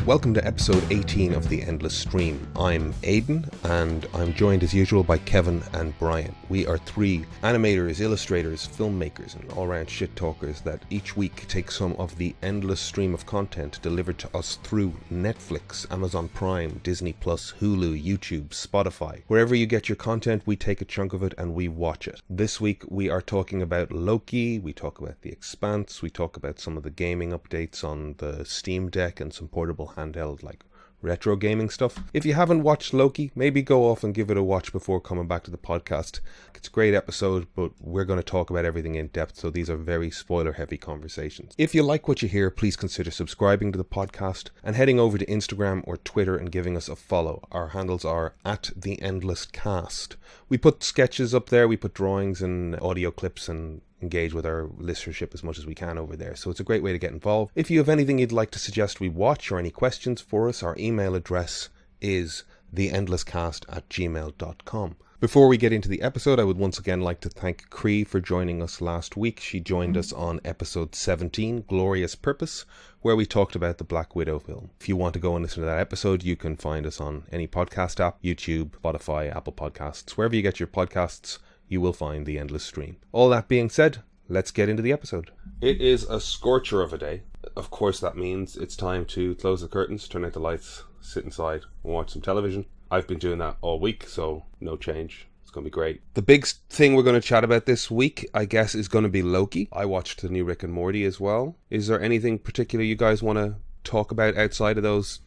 Welcome to episode 18 of The Endless Stream. I'm Aidan, and I'm joined as usual by Kevin and Brian. We are three animators, illustrators, filmmakers, and all-round shit talkers that each week take some of the endless stream of content delivered to us through Netflix, Amazon Prime, Disney+, Hulu, YouTube, Spotify. Wherever you get your content, we take a chunk of it and we watch it. This week we are talking about Loki, we talk about the Expanse, we talk about some of the gaming updates on the Steamdeck and some portable handheld like retro gaming stuff. If you haven't watched Loki, maybe go off and give it a watch before coming back to the podcast. It's a great episode, but we're going to talk about everything in depth, so these are very spoiler heavy conversations. If you like what you hear, please consider subscribing to the podcast and heading over to Instagram or Twitter and giving us a follow. Our handles are @TheEndlessCast. We put sketches up there, we put drawings and audio clips and engage with our listenership as much as we can over there, so it's a great way to get involved. If you have anything you'd like to suggest we watch or any questions for us, our email address is theendlesscast@gmail.com. Before we get into the episode, I would once again like to thank Cree for joining us last week. She joined us on episode 17, Glorious Purpose, where we talked about the Black Widow film. If you want to go and listen to that episode, you can find us on any podcast app, YouTube, Spotify, Apple Podcasts, wherever you get your podcasts. You will find The Endless Stream. All that being said, let's get into the episode. It is a scorcher of a day. Of course, that means it's time to close the curtains, turn out the lights, sit inside and watch some television. I've been doing that all week, so no change. It's going to be great. The big thing we're going to chat about this week, I guess, is going to be Loki. I watched the new Rick and Morty as well. Is there anything particular you guys want to talk about outside of those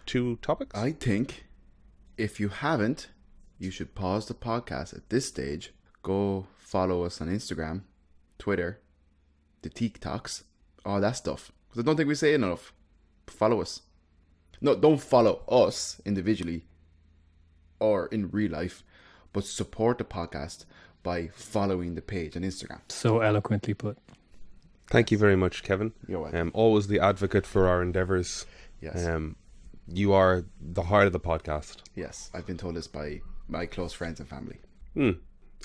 two topics? I think if you haven't, you should pause the podcast at this stage. Go follow us on Instagram, Twitter, the TikToks, all that stuff. Because I don't think we say it enough. Follow us. No, don't follow us individually or in real life, but support the podcast by following the page on Instagram. So eloquently put. Thank you very much, Kevin. You're welcome. Always the advocate for our endeavours. Yes. You are the heart of the podcast. Yes, I've been told this by my close friends and family.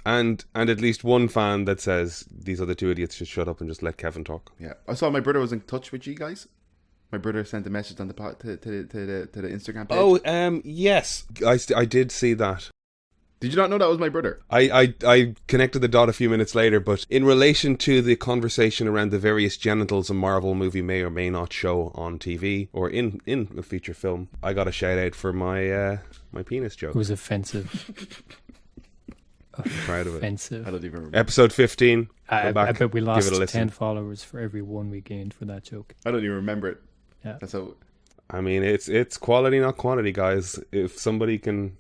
And at least one fan that says these other two idiots should shut up and just let Kevin talk. Yeah, I saw my brother was in touch with you guys. My brother sent a message on the to the Instagram page. Oh, yes, I did see that. Did you not know that was my brother? I connected the dot a few minutes later, but in relation to the conversation around the various genitals a Marvel movie may or may not show on TV or in a feature film, I got a shout out for my my penis joke. It was offensive. I'm proud of it. Offensive. I don't even remember. Episode 15. I bet we lost give it a 10 followers for every one we gained for that joke. I don't even remember it. Yeah. That's how. I mean, it's quality, not quantity, guys. If somebody can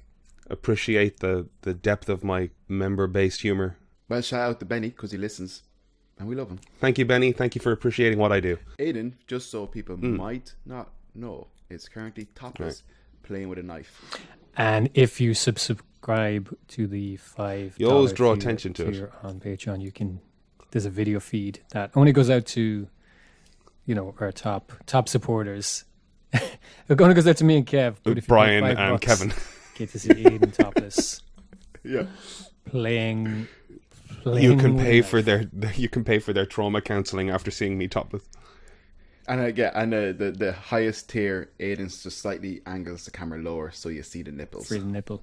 appreciate the depth of my member-based humour. Well, shout out to Benny because he listens, and we love him. Thank you, Benny. Thank you for appreciating what I do. Aiden, just so people might not know, is currently topless, playing with a knife. And if you subscribe to the $5, you always draw attention to it on Patreon. There's a video feed that only goes out to, our top supporters. It only goes out to me and Kev. But if Brian you and $5, Kevin. Get to see Aiden topless. Yeah, playing. You can pay for their trauma counselling after seeing me topless. and the highest tier, Aiden's just slightly angles the camera lower so you see the nipples. Free the nipple.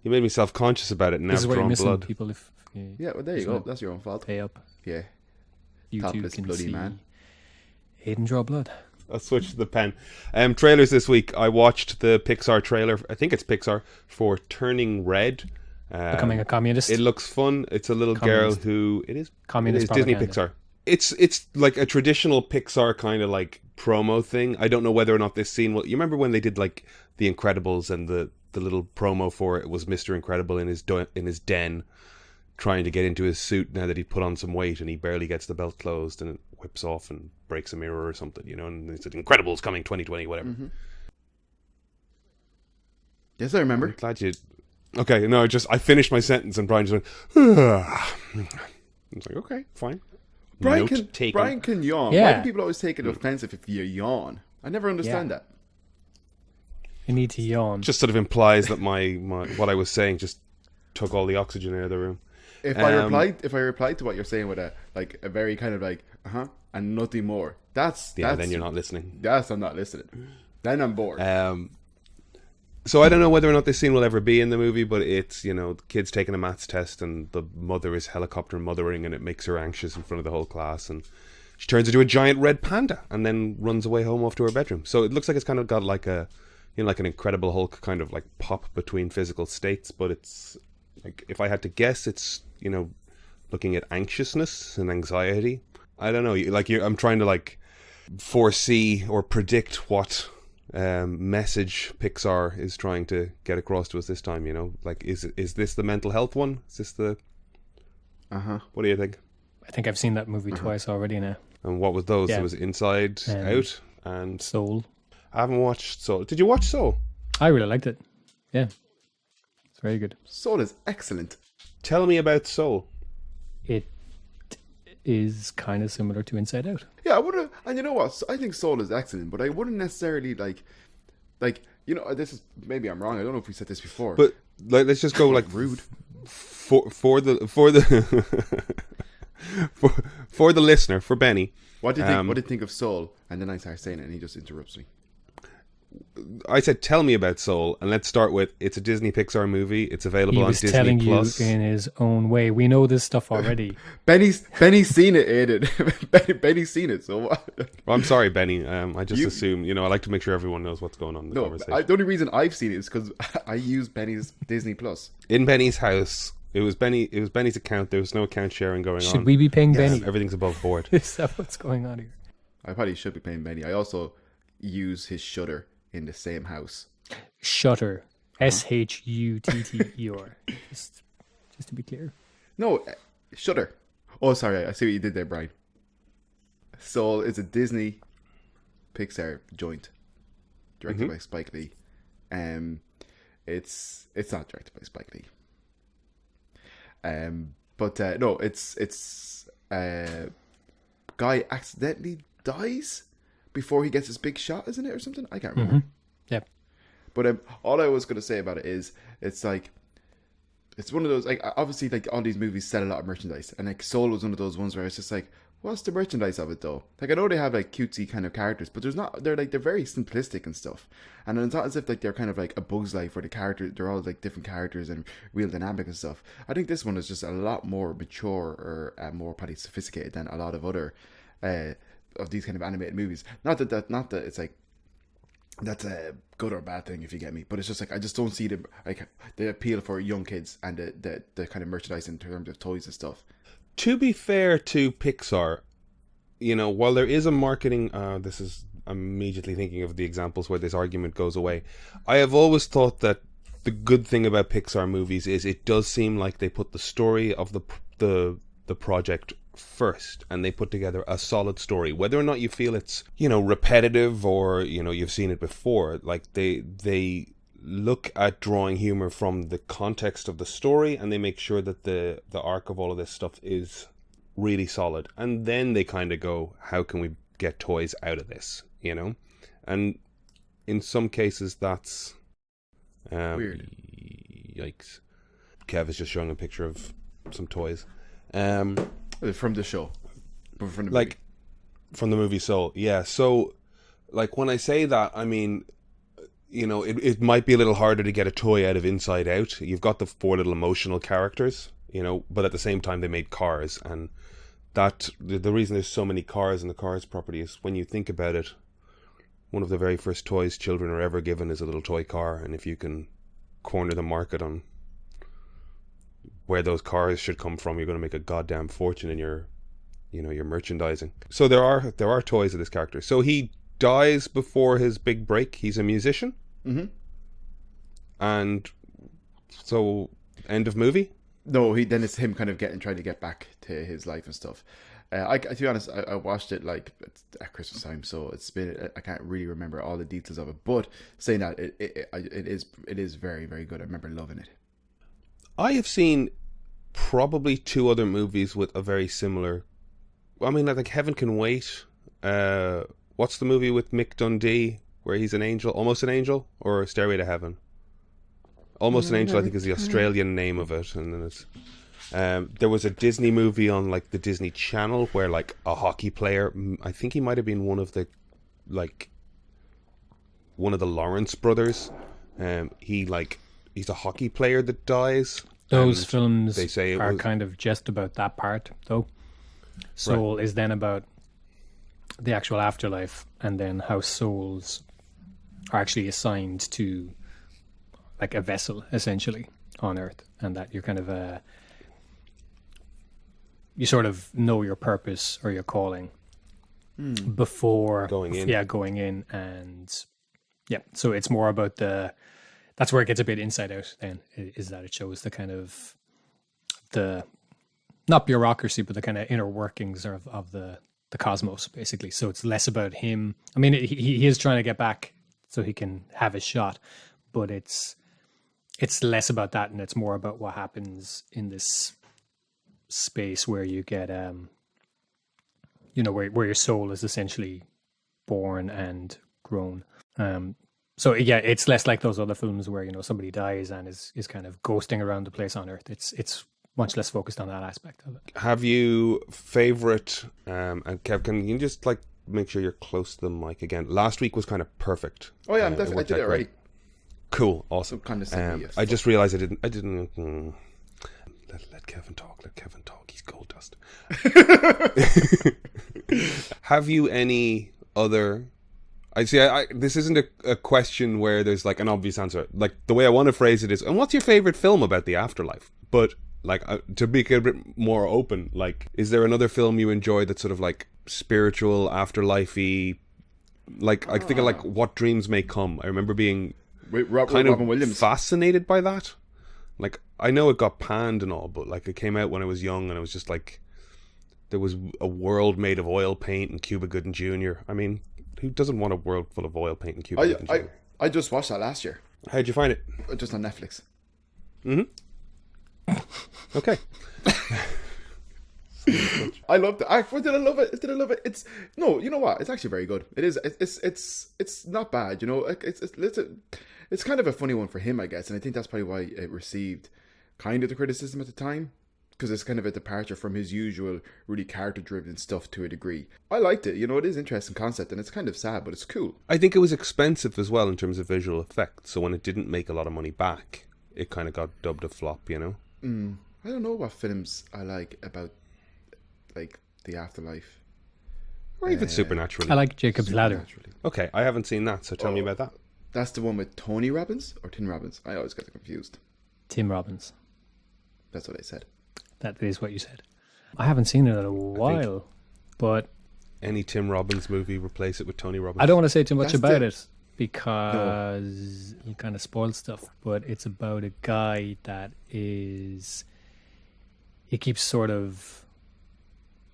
You made me self-conscious about it and now This is I've what you're drawn missing, blood. people. Yeah, well, there you go. That's your own fault. Pay up. Yeah, YouTube topless can bloody see man. Aiden draw blood. I'll switch to the pen. Trailers this week. I watched the Pixar trailer. I think it's Pixar for Turning Red. Becoming a communist. It looks fun. It's a little Communist. girl who it is Communist Disney propaganda. Pixar. It's like a traditional Pixar kind of like promo thing. I don't know whether or not this scene will. You remember when they did like The Incredibles and the little promo for it was Mr. Incredible in his den trying to get into his suit now that he put on some weight and he barely gets the belt closed and it whips off and breaks a mirror or something, and they said Incredibles coming 2020, whatever. Mm-hmm. Yes, I remember. I'm glad you. Okay, no, I finished my sentence and Brian just went. I was like, okay, fine. Brian Note taken. Brian can yawn. Yeah. Why do people always take it offensive if you yawn? I never understand that. You need to yawn. Just sort of implies that my what I was saying just took all the oxygen out of the room. If I replied to what you're saying with a very kind of like and nothing more, that's then you're not listening. Yes, I'm not listening. Then I'm bored. So I don't know whether or not this scene will ever be in the movie, but it's, the kid's taking a maths test and the mother is helicopter mothering and it makes her anxious in front of the whole class, and she turns into a giant red panda and then runs away home off to her bedroom. So it looks like it's kind of got like like an Incredible Hulk kind of like pop between physical states, but it's like, if I had to guess, it's, looking at anxiousness and anxiety. I don't know. I'm trying to like foresee or predict what message Pixar is trying to get across to us this time. Like, is this the mental health one? Is this the? What do you think? I think I've seen that movie twice already now. And what was those? Yeah. It was Inside Out and Soul. I haven't watched Soul. Did you watch Soul? I really liked it. Yeah, it's very good. Soul is excellent. Tell me about Soul. It is kind of similar to Inside Out. Yeah, I wouldn't. And you know what? I think Soul is excellent, but I wouldn't necessarily like. This is, maybe I'm wrong. I don't know if we said this before. But let's just go like rude for the for the listener, for Benny. What do you think? What do you think of Soul? And then I start saying it, and he just interrupts me. I said, tell me about Soul, and let's start with, it's a Disney Pixar movie. It's available on Disney Plus. He was telling you in his own way. We know this stuff already. Benny's seen it, Aiden. Benny's seen it. So what? Well, I'm sorry, Benny. I just assume, I like to make sure everyone knows what's going on in the conversation. The only reason I've seen it is because I use Benny's Disney Plus. In Benny's house, it was Benny's account. There was no account sharing going on. Should we be paying Benny? Everything's above board. Is that what's going on here? I probably should be paying Benny. I also use his Shudder in the same house. Shutter. Shutter. Just to be clear. No, Shudder. Oh, sorry. I see what you did there, Brian. Soul is a Disney Pixar joint directed by Spike Lee. It's not directed by Spike Lee. No, it's guy accidentally dies before he gets his big shot, isn't it, or something? I can't remember. Yep. But all I was going to say about it is, it's like, it's one of those, like, obviously, like, all these movies sell a lot of merchandise, and like Soul was one of those ones where it's just like, what's the merchandise of it though? Like, I know they have like cutesy kind of characters, but they're very simplistic and stuff, and it's not as if like they're kind of like A Bug's Life where the characters, they're all like different characters and real dynamic and stuff. I think this one is just a lot more mature, or more probably sophisticated than a lot of other of these kind of animated movies. Not that it's like that's a good or bad thing, if you get me, but it's just like, I just don't see the appeal for young kids and the kind of merchandise in terms of toys and stuff. To be fair to Pixar, while there is a marketing, I'm immediately thinking of the examples where this argument goes away. I have always thought that the good thing about Pixar movies is it does seem like they put the story of the project first, and they put together a solid story, whether or not you feel it's repetitive or you've seen it before. Like they look at drawing humor from the context of the story, and they make sure that the arc of all of this stuff is really solid, and then they kind of go, how can we get toys out of this, and in some cases that's weird. Yikes. Kev is just showing a picture of some toys from the show, from the movie. From the movie Soul. Yeah, so like when I say that, I mean, it might be a little harder to get a toy out of Inside Out. You've got the 4 little emotional characters, but at the same time they made cars, and that the reason there's so many cars in the Cars property is, when you think about it, one of the very first toys children are ever given is a little toy car, and if you can corner the market on where those cars should come from, you're going to make a goddamn fortune in your merchandising. So there are toys of this character. So he dies before his big break. He's a musician. Mm-hmm. And so, end of movie? No, then it's him kind of trying to get back to his life and stuff. To be honest, I watched it like at Christmas time, so I can't really remember all the details of it. But saying that, it is very, very good. I remember loving it. I have seen probably 2 other movies with a very similar. I mean, I think Heaven Can Wait. What's the movie with Mick Dundee where he's an angel, almost an angel, or Stairway to Heaven? Almost an Angel, I think, is the Australian name of it, and then it's. There was a Disney movie on like the Disney Channel where like a hockey player, I think he might have been one of the like one of the Lawrence brothers. He's a hockey player that dies. Those films they say are kind of just about that part, though. Soul is then about the actual afterlife, and then how souls are actually assigned to like a vessel, essentially, on Earth, and that you're kind of you sort of know your purpose or your calling before going in. Yeah, going in, and yeah, so it's more about that's where it gets a bit inside out. Then is that it shows the kind of the not bureaucracy, but the kind of inner workings of the cosmos, basically. So it's less about him. I mean, he is trying to get back so he can have his shot, but it's less about that, and it's more about what happens in this space where you get where your soul is essentially born and grown. So yeah, it's less like those other films where somebody dies and is kind of ghosting around the place on Earth. It's much less focused on that aspect of it. Have you favorite and Kev, can you just like make sure you're close to the mic again? Last week was kind of perfect. Oh yeah, I did it already. Cool, awesome. Kind of I just realized I didn't let Kevin talk. Let Kevin talk. He's gold dust. Have you any other? I see. This isn't a question where there's like an obvious answer. Like the way I want to phrase it is, and what's your favorite film about the afterlife? But like to be a bit more open, like, is there another film you enjoy that's sort of like spiritual, afterlifey? Like I think of like What Dreams May Come. I remember being Robin Williams fascinated by that. Like I know it got panned and all, but like it came out when I was young, and it was just like there was a world made of oil paint and Cuba Gooding Jr. I mean, who doesn't want a world full of oil paint and Cuba Gooding Jr.? I just watched that last year. How'd you find it? Just on Netflix. Okay. I loved it. Did I love it? Did I love it? It's no. You know what? It's actually very good. It is. It's not bad. It's kind of a funny one for him, I guess, and I think that's probably why it received kind of the criticism at the time, because it's kind of a departure from his usual really character-driven stuff to a degree. I liked it. It is an interesting concept, and it's kind of sad, but it's cool. I think it was expensive as well in terms of visual effects, so when it didn't make a lot of money back, it kind of got dubbed a flop, I don't know what films I like about like the afterlife. Or even Supernaturally. I like Jacob's Ladder. Okay, I haven't seen that, so tell me about that. That's the one with Tony Robbins or Tim Robbins? I always get them confused. Tim Robbins. That's what I said. That is what you said. I haven't seen it in a while, but any Tim Robbins movie, replace it with Tony Robbins. I don't want to say too much about it because you kind of spoil stuff, but it's about a guy that he keeps sort of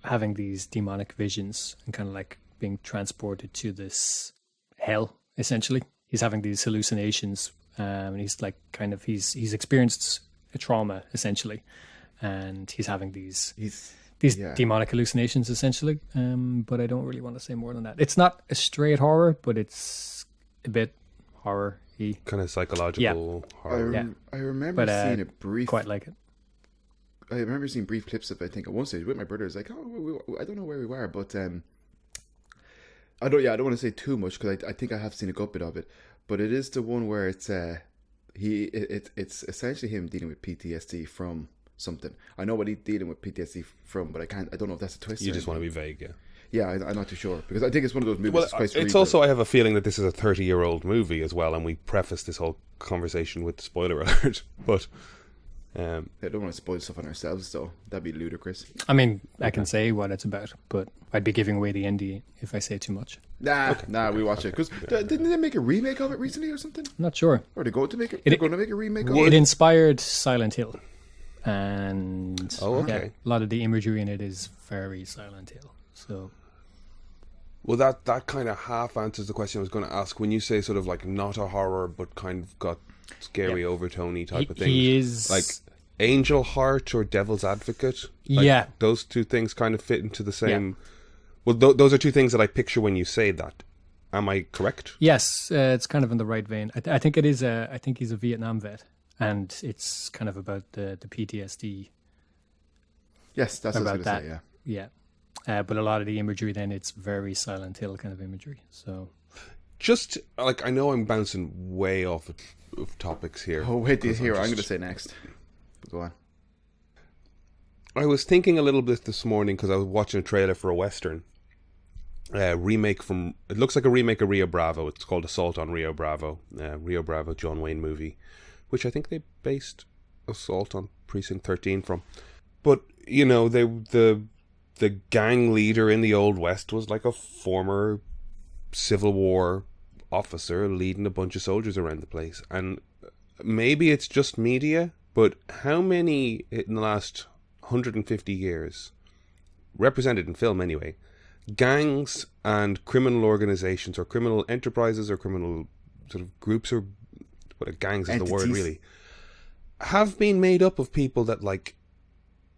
having these demonic visions and kind of like being transported to this hell, essentially. He's having these hallucinations, and he's like he's experienced a trauma, essentially, and he's having these demonic hallucinations, essentially. But I don't really want to say more than that. It's not a straight horror, but it's a bit horror-y. Kind of psychological horror. I remember seeing a brief... Quite like it. I remember seeing brief clips of it, I think, at one stage with my brother. It's like, I don't know where we were, but I don't want to say too much because I think I have seen a good bit of it. But it is the one where it's essentially him dealing with PTSD from something. I know what he's dealing with PTSD from, but I don't know if that's a twist. You just want to be vague, yeah. Yeah, I'm not too sure because I think it's one of those movies. Well, that's quite it's cerebral. also, I have a feeling that this is a 30-year-old movie as well, and we preface this whole conversation with spoiler alert. But I don't want to spoil stuff on ourselves, though. That'd be ludicrous. I mean, I can say what it's about, but I'd be giving away the NDA if I say too much. We watch it because didn't they make a remake of it recently or something? I'm not sure. Or they going to make it? They're going to make a remake of it. It inspired Silent Hill, and a lot of the imagery in it is very Silent Hill. So, well, that kind of half answers the question I was going to ask. When you say sort of like not a horror, but kind of got scary overtony type of thing, he is like Angel Heart or Devil's Advocate. Like, those two things kind of fit into the same. Yeah. Well, those are two things that I picture when you say that. Am I correct? Yes, it's kind of in the right vein. I think it is. I think he's a Vietnam vet, and it's kind of about the PTSD. Yes, that's what I was going to say. Yeah. But a lot of the imagery then it's very Silent Hill kind of imagery. So just like, I know I'm bouncing way off of topics here. Oh, wait, I'm going to say next. Go on. I was thinking a little bit this morning because I was watching a trailer for a Western. Remake from... It looks like a remake of Rio Bravo. It's called Assault on Rio Bravo. Rio Bravo, John Wayne movie. Which I think they based Assault on Precinct 13 from. But, you know, the gang leader in the Old West was like a former Civil War officer leading a bunch of soldiers around the place. And maybe it's just media, but how many in the last 150 years, represented in film anyway, gangs and criminal organizations or criminal enterprises or criminal sort of groups, or what, gangs is the word really, have been made up of people that like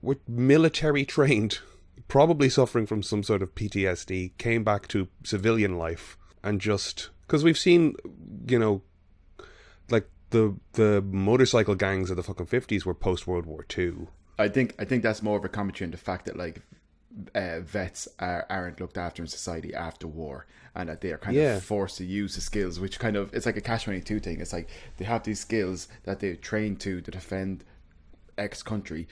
were military trained, probably suffering from some sort of PTSD, came back to civilian life, and just because we've seen, you know, like the motorcycle gangs of the fucking 50s were post World War II. I think that's more of a commentary on the fact that like vets aren't looked after in society after war, and that they are kind of forced to use the skills, which kind of, it's like a catch-22 thing. It's like they have these skills that they're trained to defend X country.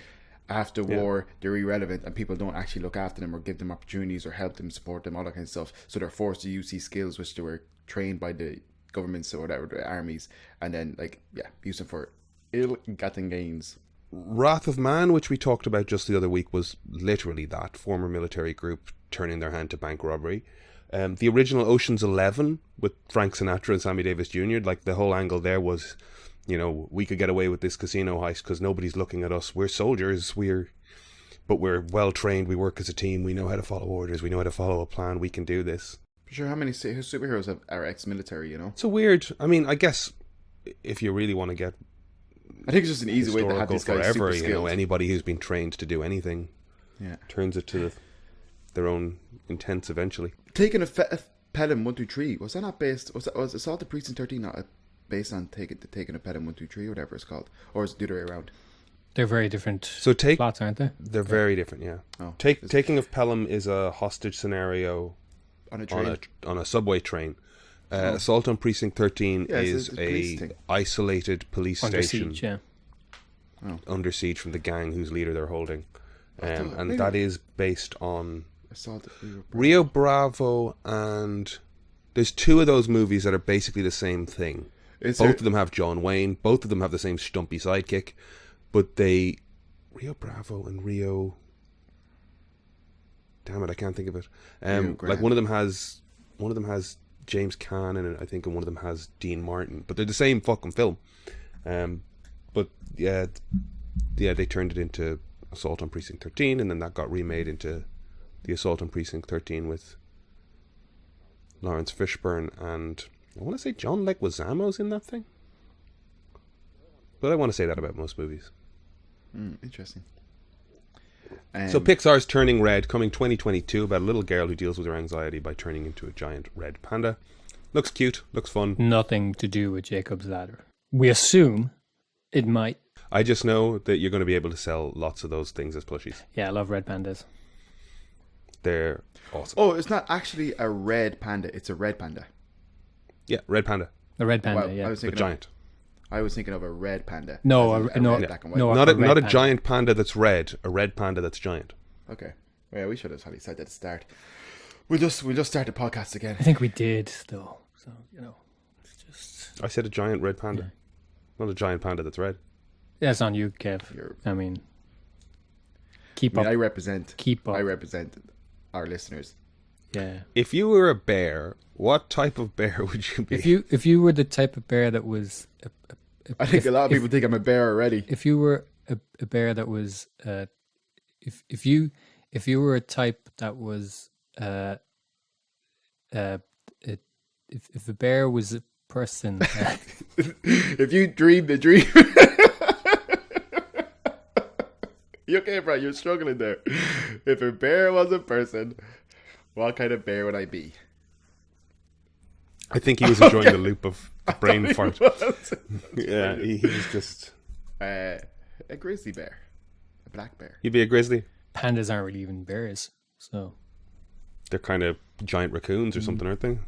After war, they're irrelevant, and people don't actually look after them or give them opportunities or help them, support them, all that kind of stuff. So they're forced to use these skills which they were trained by the governments or whatever, the armies, and then like use them for ill-gotten gains. Wrath of Man, which we talked about just the other week, was literally that former military group turning their hand to bank robbery. The original Ocean's 11 with Frank Sinatra and Sammy Davis Jr., like the whole angle there was, you know, we could get away with this casino heist because nobody's looking at us. We're soldiers, but we're well trained. We work as a team. We know how to follow orders. We know how to follow a plan. We can do this. Sure, how many superheroes are ex-military? You know, it's a weird. I mean, I guess if you really want to get, I think it's just an easy way to have these guys forever. super You know, skilled. anybody who's been trained to do anything, turns it to their own intents eventually. Taking a Pelham 123, was that not based? Was Assault on Precinct 13 not based on taking a Pelham 123 or whatever it's called, or is it the other way around? They're very different. So plots, aren't they? They're very different. Yeah. Oh, Taking of Pelham is a hostage scenario on a train, on a subway train. Assault on Precinct 13 is a isolated police station under siege from the gang whose leader they're holding, and that is based on Rio Bravo. And there's two of those movies that are basically the same thing. Both of them have John Wayne. Both of them have the same stumpy sidekick, but Rio Bravo and Rio. Damn it, I can't think of it. Like one of them has James Caan in it, I think, and one of them has Dean Martin. But they're the same fucking film. But they turned it into Assault on Precinct 13, and then that got remade into the Assault on Precinct 13 with Lawrence Fishburne, and I want to say John Leguizamo's in that thing. But I want to say that about most movies. Interesting. So Pixar's Turning Red, coming 2022, about a little girl who deals with her anxiety by turning into a giant red panda. Looks cute, looks fun. Nothing to do with Jacob's Ladder. We assume it might. I just know that you're going to be able to sell lots of those things as plushies. Yeah, I love red pandas. They're awesome. Oh, it's not actually a red panda, it's a red panda. Yeah, red panda. A red panda, I was thinking giant. I was thinking of a red panda. No, black and white. Not a giant panda that's red. A red panda that's giant. Okay. Yeah, we should have probably said that at the start. We'll just start the podcast again. I think we did, though. So, you know, it's just... I said a giant red panda. Not a giant panda that's red. Yeah, it's on you, Kev. I mean, keep up. I represent Keep up. I represent our listeners. Yeah. If you were a bear, what type of bear would you be? If you were the type of bear that was... I think a lot of people think I'm a bear already. If you were a bear that was... If you were a type that was... if a bear was a person... if you dream the dream... You okay, Brian? You're struggling there. If a bear was a person, what kind of bear would I be? I think he was enjoying the loop of brain fart. Yeah, he was just... a grizzly bear. A black bear. You'd be a grizzly? Pandas aren't really even bears, so... They're kind of giant raccoons or something, aren't they?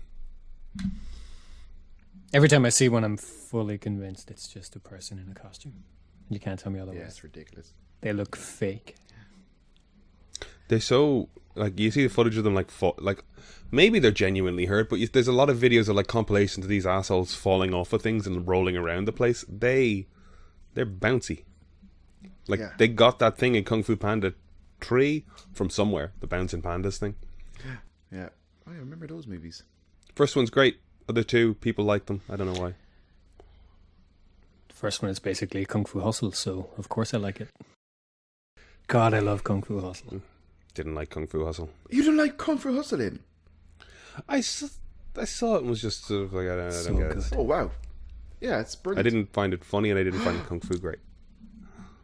Every time I see one, I'm fully convinced it's just a person in a costume. You can't tell me otherwise. Yeah, it's ridiculous. They look fake. They're so like you see the footage of them like maybe they're genuinely hurt, but there's a lot of videos of like compilations of these assholes falling off of things and rolling around the place. They're bouncy. Like they got that thing in Kung Fu Panda 3 from somewhere, the bouncing pandas thing. Yeah, I remember those movies. First one's great. Other two, people like them. I don't know why. The first one is basically Kung Fu Hustle, so of course I like it. God, I love Kung Fu Hustle. Didn't like Kung Fu Hustle. You don't like Kung Fu Hustling? I saw it and was just sort of like, I don't get it. Oh, wow. Yeah, it's brilliant. I didn't find it funny and I didn't find Kung Fu great.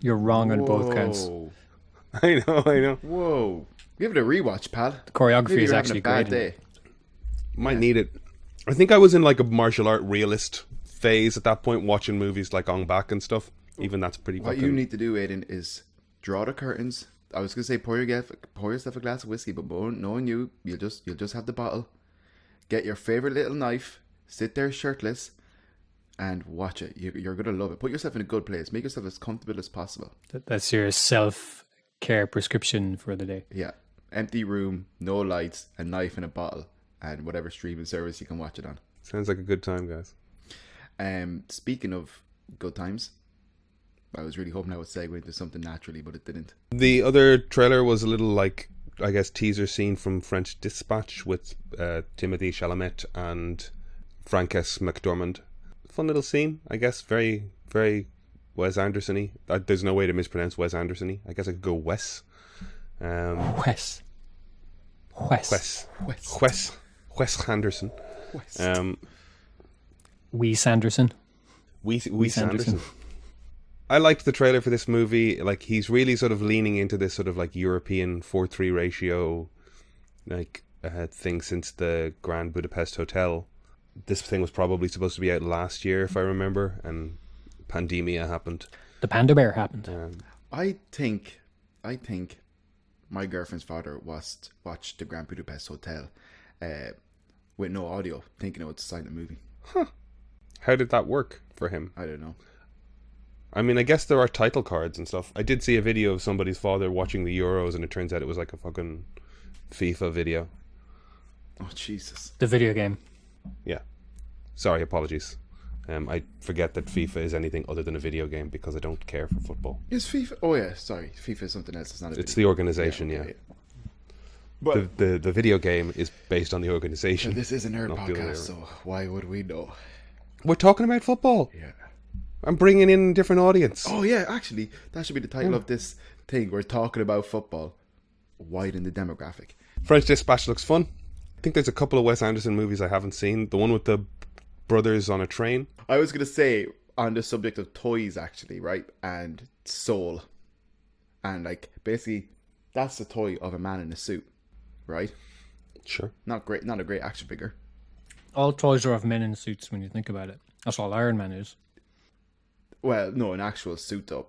You're wrong on both counts. I know. Whoa. Give it a rewatch, pal. The choreography Maybe is you're actually having a great. bad day. Might need it. I think I was in like a martial art realist phase at that point, watching movies like Ong Bak and stuff. Even that's pretty What you need to do, Aiden, is draw the curtains. I was gonna say pour yourself a glass of whiskey, but knowing you'll just have the bottle. Get your favorite little knife, sit there shirtless, and watch it. You're gonna love it. Put yourself in a good place. Make yourself as comfortable as possible. That's your self-care prescription for the day. Yeah, empty room, no lights, a knife and a bottle, and whatever streaming service you can watch it on. Sounds like a good time, guys. Speaking of good times, I was really hoping I would segue into something naturally, but it didn't. The other trailer was a little like, I guess, teaser scene from French Dispatch with Timothée Chalamet and Frances McDormand. Fun little scene, I guess. Very, very Wes Anderson-y. There's no way to mispronounce Wes Anderson-y. I guess I could go Wes. Wes Anderson. Wes Anderson. Wes Anderson. I liked the trailer for this movie. Like, he's really sort of leaning into this sort of like European 4:3 ratio like thing since the Grand Budapest Hotel. This thing was probably supposed to be out last year, if I remember, and pandemia happened. The Panda Bear happened. I think my girlfriend's father watched the Grand Budapest Hotel with no audio, thinking it was a silent movie. Huh. How did that work for him? I don't know. I mean, I guess there are title cards and stuff. I did see a video of somebody's father watching the Euros, and it turns out it was like a fucking FIFA video. Oh, Jesus. The video game. Yeah. Sorry, apologies. I forget that FIFA is anything other than a video game because I don't care for football. Is FIFA... Oh, yeah, sorry. FIFA is something else. It's the organization, yeah. But the video game is based on the organization. This is an nerd podcast, so why would we know? We're talking about football. Yeah. I'm bringing in a different audience. Oh, yeah, actually, that should be the title of this thing. We're talking about football. Widen the demographic. French Dispatch looks fun. I think there's a couple of Wes Anderson movies I haven't seen. The one with the brothers on a train. I was going to say, on the subject of toys, actually, right? And soul. And, like, basically, that's the toy of a man in a suit, right? Sure. Not a great action figure. All toys are of men in suits when you think about it. That's all Iron Man is. Well, no, an actual suit, though.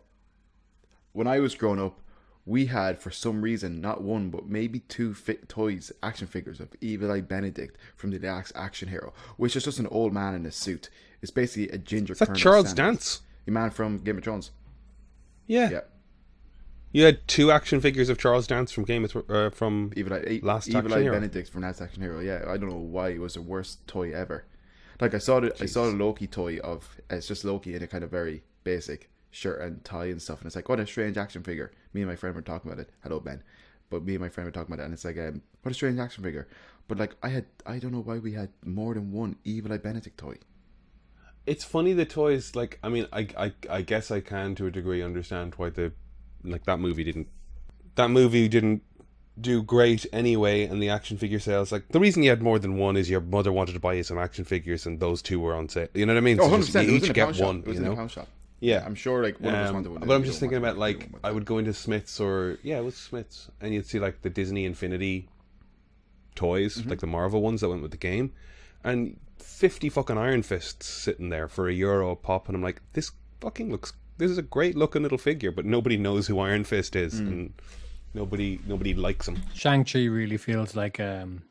When I was growing up, we had, for some reason, not one, but maybe two toys, action figures of Evil Eye Benedict from the Last Action Hero, which is just an old man in a suit. It's basically a ginger. Is that Charles Dance? The man from Game of Thrones. Yeah. You had two action figures of Charles Dance from from Evil Eye Benedict from Last Action Hero. Yeah, I don't know why it was the worst toy ever. Like I saw the Loki toy of it's just Loki in a kind of very basic shirt and tie and stuff, and it's like, what a strange action figure. Me and my friend were talking about it. Hello, Ben. But me and my friend were talking about it, and it's like, what a strange action figure. But like I don't know why we had more than one Evil Eye Benedict toy. It's funny, the toys, like, I mean, I guess I can to a degree understand why that movie didn't do great anyway, and the action figure sales, like, the reason you had more than one is your mother wanted to buy you some action figures and those two were on sale. You know what I mean? Oh, so 100%. you each get one. It was in a pound shop. Yeah, I'm sure like one of us wanted one. But I'm just thinking about, like, I would go into Smith's it was Smith's, and you'd see like the Disney Infinity toys, like the Marvel ones that went with the game, and 50 fucking Iron Fists sitting there for €1 a pop, and I'm like, this is a great looking little figure, but nobody knows who Iron Fist is, and nobody likes him. Shang-Chi really feels like an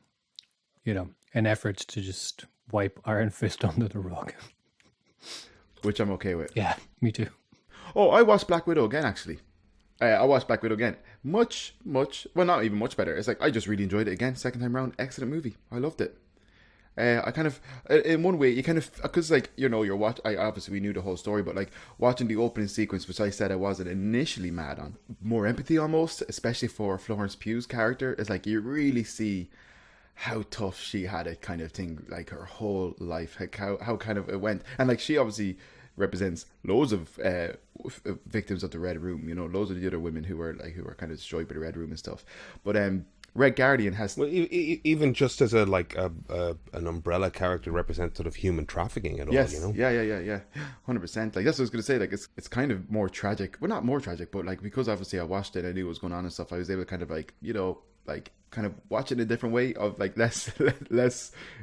effort to just wipe Iron Fist under the rug. which I'm okay with. Yeah, me too. Oh, I watched Black Widow again, actually. I watched Black Widow again. Much, well, not even much better. It's like, I just really enjoyed it again. Second time round, excellent movie. I loved it. I kind of, in one way, you kind of, because like, you know, obviously we knew the whole story, but like watching the opening sequence, which I said I wasn't initially mad on, more empathy almost, especially for Florence Pugh's character. It's like, you really see how tough she had it, kind of thing, like her whole life, like how kind of it went. And like, she obviously represents loads of victims of the Red Room, you know, loads of the other women who were kind of destroyed by the Red Room and stuff. But Red Guardian has, well, even just as a like an umbrella character representative of human trafficking and all, yes, you know. yeah, 100%. Like, that's what I was gonna say. Like, it's kind of more tragic. Well, not more tragic, but like, because obviously I watched it, I knew what was going on and stuff. I was able to kind of like, you know, like kind of watch it in a different way, of like less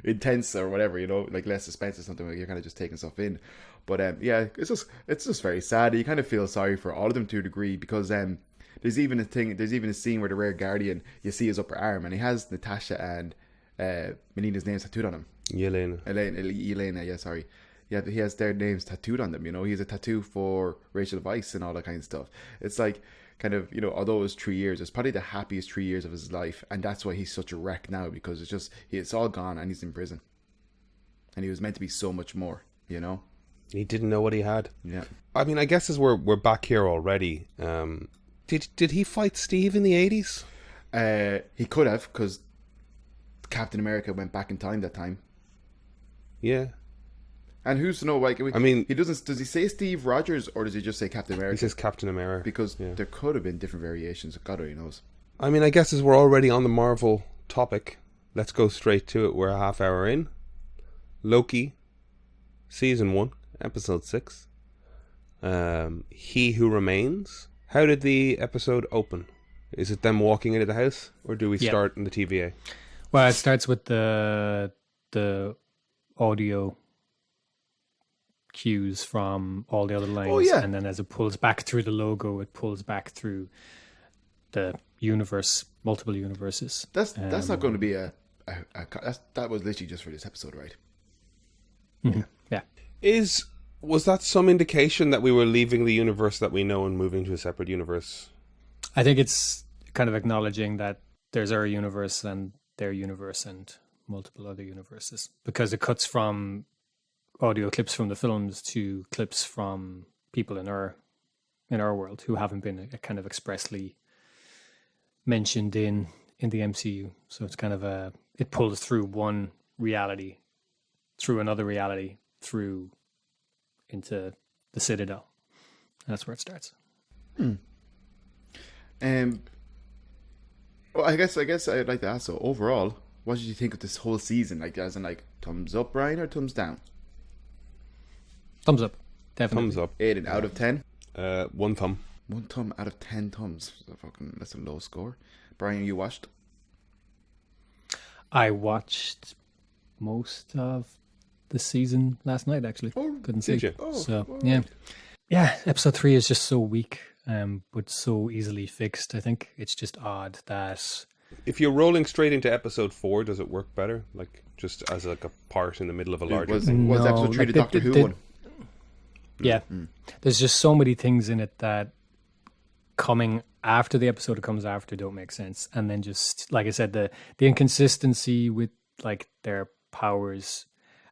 intense or whatever, you know, like less suspense or something. Like, you're kind of just taking stuff in. But yeah, it's just very sad. You kind of feel sorry for all of them to a degree, because there's even a scene where the Rare Guardian, you see his upper arm, and he has Natasha and Melina's names tattooed on him. Elena, yeah, sorry. Yeah, he has their names tattooed on them, you know. He has a tattoo for Rachel Weisz and all that kind of stuff. It's like, kind of, you know, although it was 3 years, it's probably the happiest 3 years of his life, and that's why he's such a wreck now, because it's all gone and he's in prison. And he was meant to be so much more, you know. He didn't know what he had. Yeah. I mean, I guess as we're back here already, did he fight Steve in the 80s? He could have, because Captain America went back in time that time. Yeah. And who's to know? Like, I mean, he doesn't. Does he say Steve Rogers, or does he just say Captain America? He says Captain America, because there could have been different variations. God only knows. I mean, I guess as we're already on the Marvel topic, let's go straight to it. We're a half hour in. Loki, season 1, episode 6. He Who Remains. How did the episode open? Is it them walking into the house, or do we start in the TVA? Well, it starts with the audio cues from all the other lines, and then as it pulls back through the logo, it pulls back through the universe, multiple universes. That's not going to be that was literally just for this episode, right? Mm-hmm. Yeah. Was that some indication that we were leaving the universe that we know and moving to a separate universe? I think it's kind of acknowledging that there's our universe and their universe and multiple other universes, because it cuts from audio clips from the films to clips from people in our world who haven't been kind of expressly mentioned in the MCU. So it's kind of it pulls through one reality, through another reality, through into the Citadel. And that's where it starts. Well, I guess I'd like to ask, so overall, what did you think of this whole season? Like, as in, like, thumbs up, Brian, or thumbs down? Thumbs up, definitely. Thumbs up. 8 out of 10. 1 thumb. 1 thumb out of 10 thumbs. That's a low score. Brian, you watched? I watched most of the season last night, actually. Oh, couldn't did sleep. you? Oh, so all yeah, right. yeah. Episode 3 is just so weak, but so easily fixed. I think it's just odd that If you're rolling straight into episode 4, does it work better? Like, just as like a part in the middle of a larger thing? Was episode 3 the Doctor Who one? Yeah. There's just so many things in it that coming after the episode it comes after don't make sense. And then just, like I said, the inconsistency with like their powers,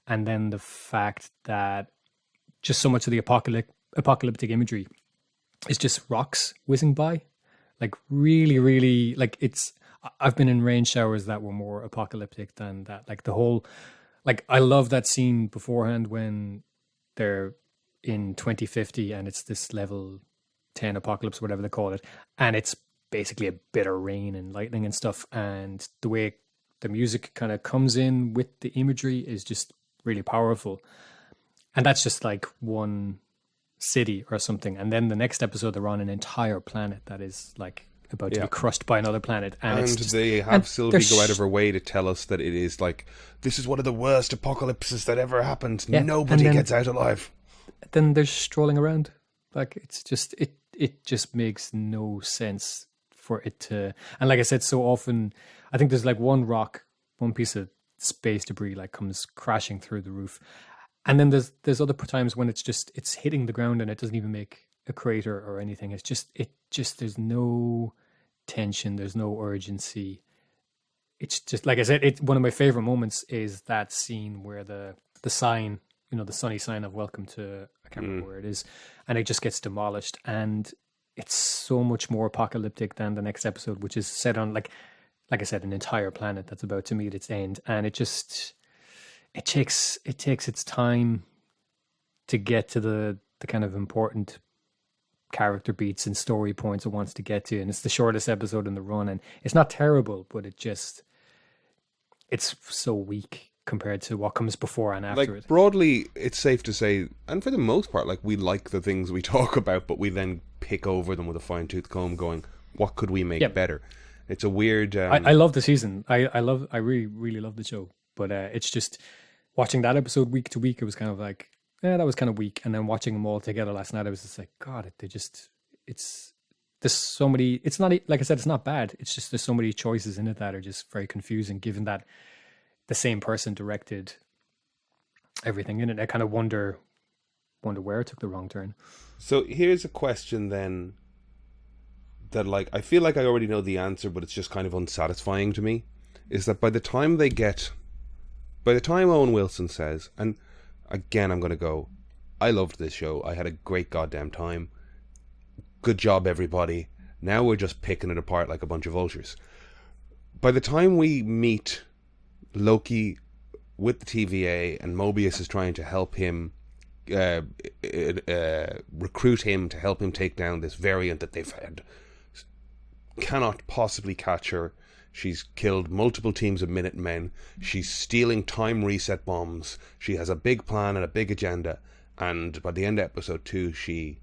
and then the fact that just so much of the apocalyptic imagery is just rocks whizzing by. Like really, really, like I've been in rain showers that were more apocalyptic than that. Like the whole, like I love that scene beforehand when they're in 2050 and it's this level 10 apocalypse, whatever they call it, and it's basically a bit of rain and lightning and stuff, and the way the music kind of comes in with the imagery is just really powerful. And that's just like one city or something, and then the next episode they're on an entire planet that is like about to be crushed by another planet, and it's just, they have Sylvie go out of her way to tell us that it is like, this is one of the worst apocalypses that ever happened. Nobody gets out alive. Then they're strolling around, like it's just it just makes no sense for it to. And like I said, so often I think there's like one piece of space debris like comes crashing through the roof. And then there's other times when it's hitting the ground and it doesn't even make a crater or anything. It just there's no tension, there's no urgency. It's just, like I said, one of my favorite moments is that scene where the sign, the sunny sign of welcome to, I can't remember where it is, and it just gets demolished. And it's so much more apocalyptic than the next episode, which is set on, like I said, an entire planet that's about to meet its end. And it takes its time to get to the kind of important character beats and story points it wants to get to. And it's the shortest episode in the run. And it's not terrible, but it's so weak compared to what comes before and after it. Broadly, it's safe to say, and for the most part, like, we like the things we talk about, but we then pick over them with a fine-tooth comb going, what could we make better? It's a weird... I love the season. I really, really love the show. But it's just, watching that episode week to week, it was kind of like, that was kind of weak. And then watching them all together last night, I was just like, God, there's so many, it's not, like I said, it's not bad. It's just there's so many choices in it that are just very confusing, given that the same person directed everything in it. I kind of wonder where it took the wrong turn. So here's a question then that, like, I feel like I already know the answer, but it's just kind of unsatisfying to me, is that by the time Owen Wilson says, and again, I'm going to go, I loved this show. I had a great goddamn time. Good job, everybody. Now we're just picking it apart like a bunch of vultures. By the time we meet Loki with the TVA and Mobius is trying to help him, recruit him to help him take down this variant that they've had, cannot possibly catch her. She's killed multiple teams of Minutemen. She's stealing time reset bombs. She has a big plan and a big agenda. And by the end of episode 2, she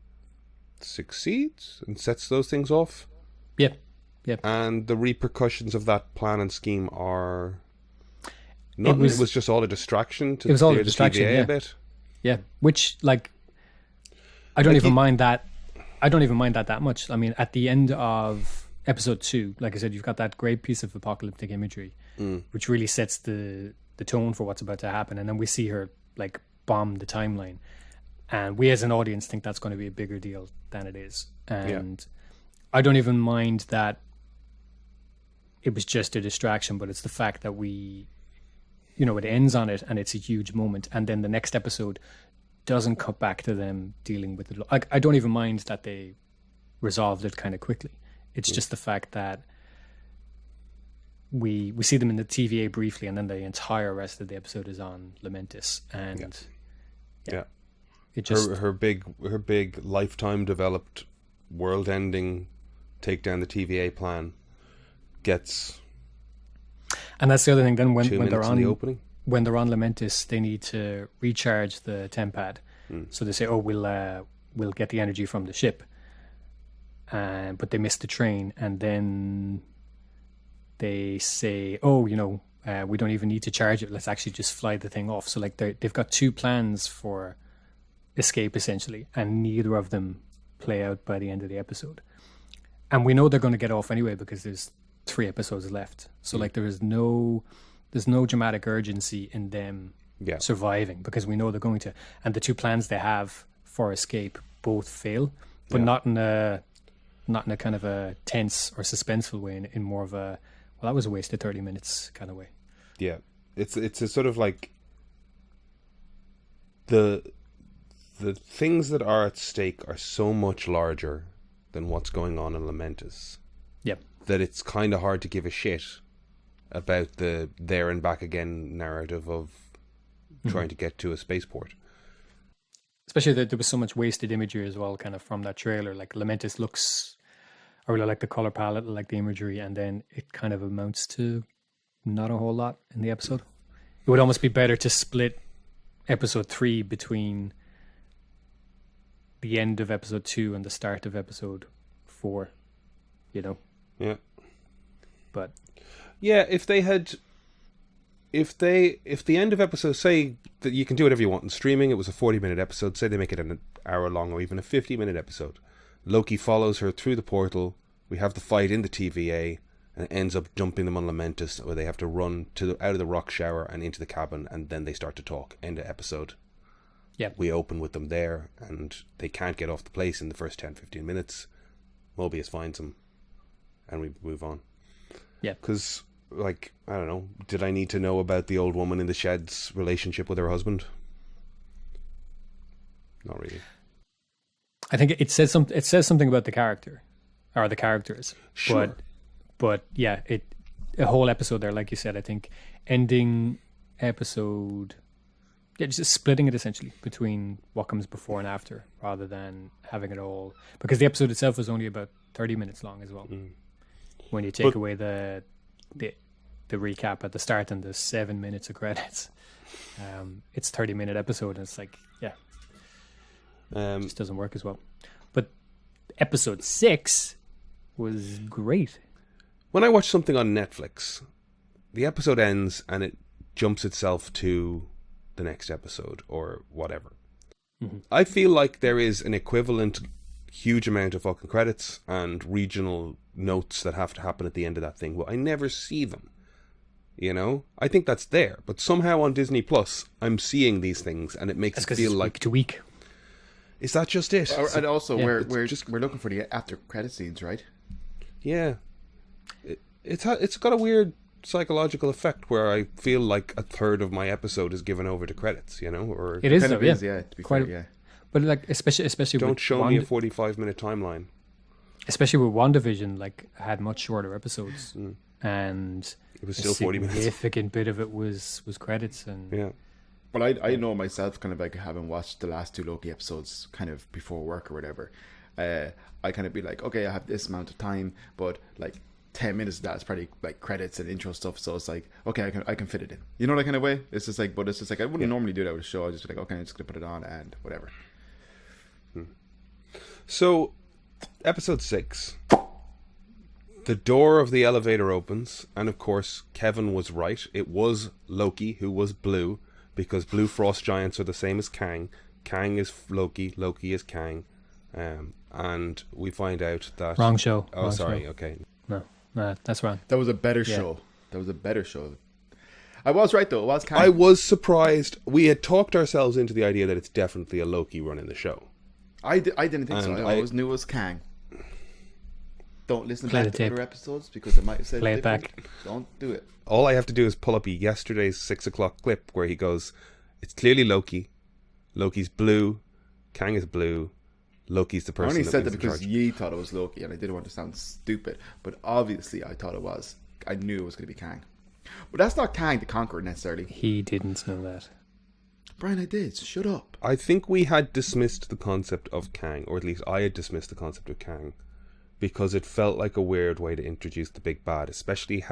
succeeds and sets those things off. Yep. And the repercussions of that plan and scheme are... It was just all a distraction to steer the TVA a bit. Yeah, which, like, I don't even mind that. I don't even mind that much. I mean, at the end of episode 2, like I said, you've got that great piece of apocalyptic imagery, which really sets the tone for what's about to happen. And then we see her, like, bomb the timeline. And we as an audience think that's going to be a bigger deal than it is. And I don't even mind that it was just a distraction, but it's the fact that it ends on it and it's a huge moment. And then the next episode doesn't cut back to them dealing with it. Like, I don't even mind that they resolved it kind of quickly. It's just the fact that we see them in the TVA briefly, and then the entire rest of the episode is on Lamentis. And it just her big lifetime developed world-ending take down the TVA plan gets. And that's the other thing. Then when they're on the opening, when they're on Lamentis, they need to recharge the tempad. So they say, "Oh, we'll get the energy from the ship," but they miss the train, and then they say, "Oh, we don't even need to charge it. Let's actually just fly the thing off." So, like, they've got two plans for escape essentially, and neither of them play out by the end of the episode. And we know they're going to get off anyway because there's 3 episodes left. So like there's no dramatic urgency in them surviving, because we know they're going to. And the 2 plans they have for escape both fail, but not in a kind of a tense or suspenseful way, in more of a, well, that was a waste of 30 minutes kind of way. Yeah. It's a sort of like the things that are at stake are so much larger than what's going on in Lamentis. Yep. That it's kind of hard to give a shit about the there and back again narrative of trying to get to a spaceport. Especially that there was so much wasted imagery as well, kind of from that trailer. Like Lamentis looks, I really like the color palette, I like the imagery, and then it kind of amounts to not a whole lot in the episode. It would almost be better to split episode 3 between the end of episode 2 and the start of episode 4, Yeah. But yeah, if the end of episode, say that you can do whatever you want in streaming, it was a 40-minute episode, say they make it an hour long or even a 50-minute episode. Loki follows her through the portal, we have the fight in the TVA, and it ends up dumping them on Lamentus, where they have to run out of the rock shower and into the cabin, and then they start to talk. End of episode. Yeah. We open with them there, and they can't get off the place in the first 10-15 minutes. Mobius finds them, and we move on. Yeah. Because, like, I don't know, did I need to know about the old woman in the shed's relationship with her husband? Not really. I think it says something about the character, or the characters. Sure. But yeah, a whole episode there, like you said. I think ending episode, just splitting it essentially between what comes before and after, rather than having it all, because the episode itself was only about 30 minutes long as well. When you take away the recap at the start and the 7 minutes of credits, it's 30-minute episode, and it's like, yeah, it just doesn't work as well. But episode 6 was great. When I watch something on Netflix, the episode ends and it jumps itself to the next episode or whatever. Mm-hmm. I feel like there is an equivalent huge amount of fucking credits and regional notes that have to happen at the end of that thing, but I never see them. You know? I think that's there, but somehow on Disney Plus, I'm seeing these things, and it makes it feel like week to week. Is that just it? And also, Yeah. we're looking for the after credit scenes, right? Yeah. It's got a weird psychological effect where I feel like a third of my episode is given over to credits, you know? Or It is, Kind though, of yeah. is, yeah. To be Quite fair, a- yeah. But like, especially don't with show me a 45-minute timeline. especially with WandaVision, like, had much shorter episodes, and It was still 40 minutes. A significant bit of it was credits, and Yeah. Well, I know myself, kind of like having watched the last 2 Loki episodes kind of before work or whatever. I kind of be like, okay, I have this amount of time, but like 10 minutes of that is probably like credits and intro stuff. So it's like, okay, I can fit it in. You know, that kind of way. It's just like, but it's just like I wouldn't normally do that with a show. I just be like, okay, I'm just gonna put it on and whatever. So, episode 6. The door of the elevator opens, and of course, Kevin was right. It was Loki who was blue, because blue frost giants are the same as Kang. Kang is Loki, Loki is Kang. And we find out that... wrong show. Oh, Wrong sorry, show. okay. No, that's wrong. That was a better Yeah. show. That was a better show. I was right though. It was kind I was surprised. We had talked ourselves into the idea that it's definitely a Loki running the show. I didn't think so. And I always knew it was Kang. Don't listen back to other episodes because it might have said Play it different. back. Don't do it. All I have to do is pull up yesterday's 6 o'clock clip where he goes, it's clearly Loki. Loki's blue. Kang is blue. Loki's the I person only that said was that in because charge. Yi thought it was Loki, and I didn't want to sound stupid, but obviously I thought it was. I knew it was going to be Kang. But that's not Kang the Conqueror necessarily. He didn't know that. Brian, I did. Shut up. I think we had dismissed the concept of Kang, or at least I had dismissed the concept of Kang, because it felt like a weird way to introduce the big bad, especially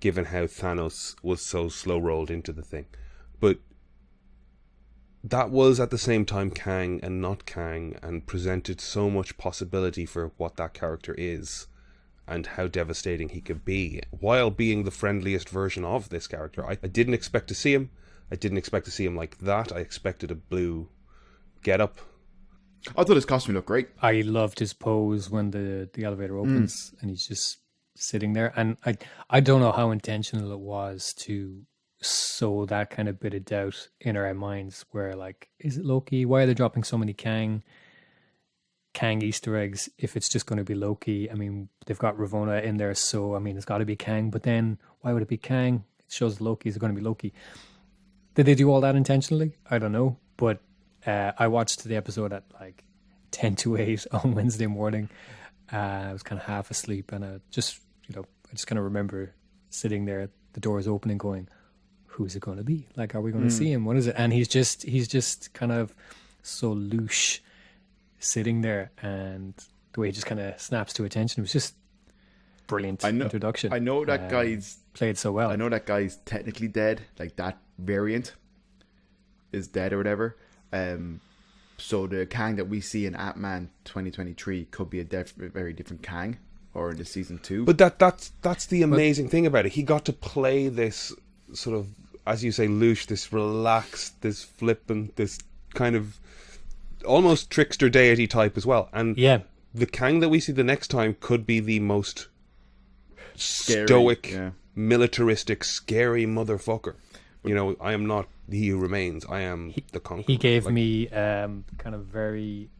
given how Thanos was so slow rolled into the thing. But that was at the same time Kang and not Kang, and presented so much possibility for what that character is and how devastating he could be, while being the friendliest version of this character. I didn't expect to see him. I didn't expect to see him like that. I expected a blue get-up. I thought his costume looked great. I loved his pose when the elevator opens and he's just sitting there. And I don't know how intentional it was to sow that kind of bit of doubt in our minds, where like, is it Loki? Why are they dropping so many Kang Easter eggs if it's just going to be Loki? I mean, they've got Ravonna in there, so I mean, it's got to be Kang. But then why would it be Kang? It shows Loki is going to be Loki. Did they do all that intentionally? I don't know. But I watched the episode at like 10 to 8 on Wednesday morning. I was kind of half asleep, and I just kind of remember sitting there, the doors opening, going, who's it going to be? Like, are we going to see him? What is it? And he's just kind of so louche sitting there, and the way he just kind of snaps to attention, it was just brilliant introduction. I know that guy's played so well. I know that guy's technically dead, like that variant is dead or whatever. So the Kang that we see in Ant-Man 2023 could be a very different Kang, or in the season 2. But that's the amazing thing about it. He got to play this sort of, as you say, louche, this relaxed, this flippant, this kind of almost trickster deity type as well. And yeah, the Kang that we see the next time could be the most stoic, yeah. militaristic, scary motherfucker. You know, I am not he who remains. I am the conqueror. He gave me kind of very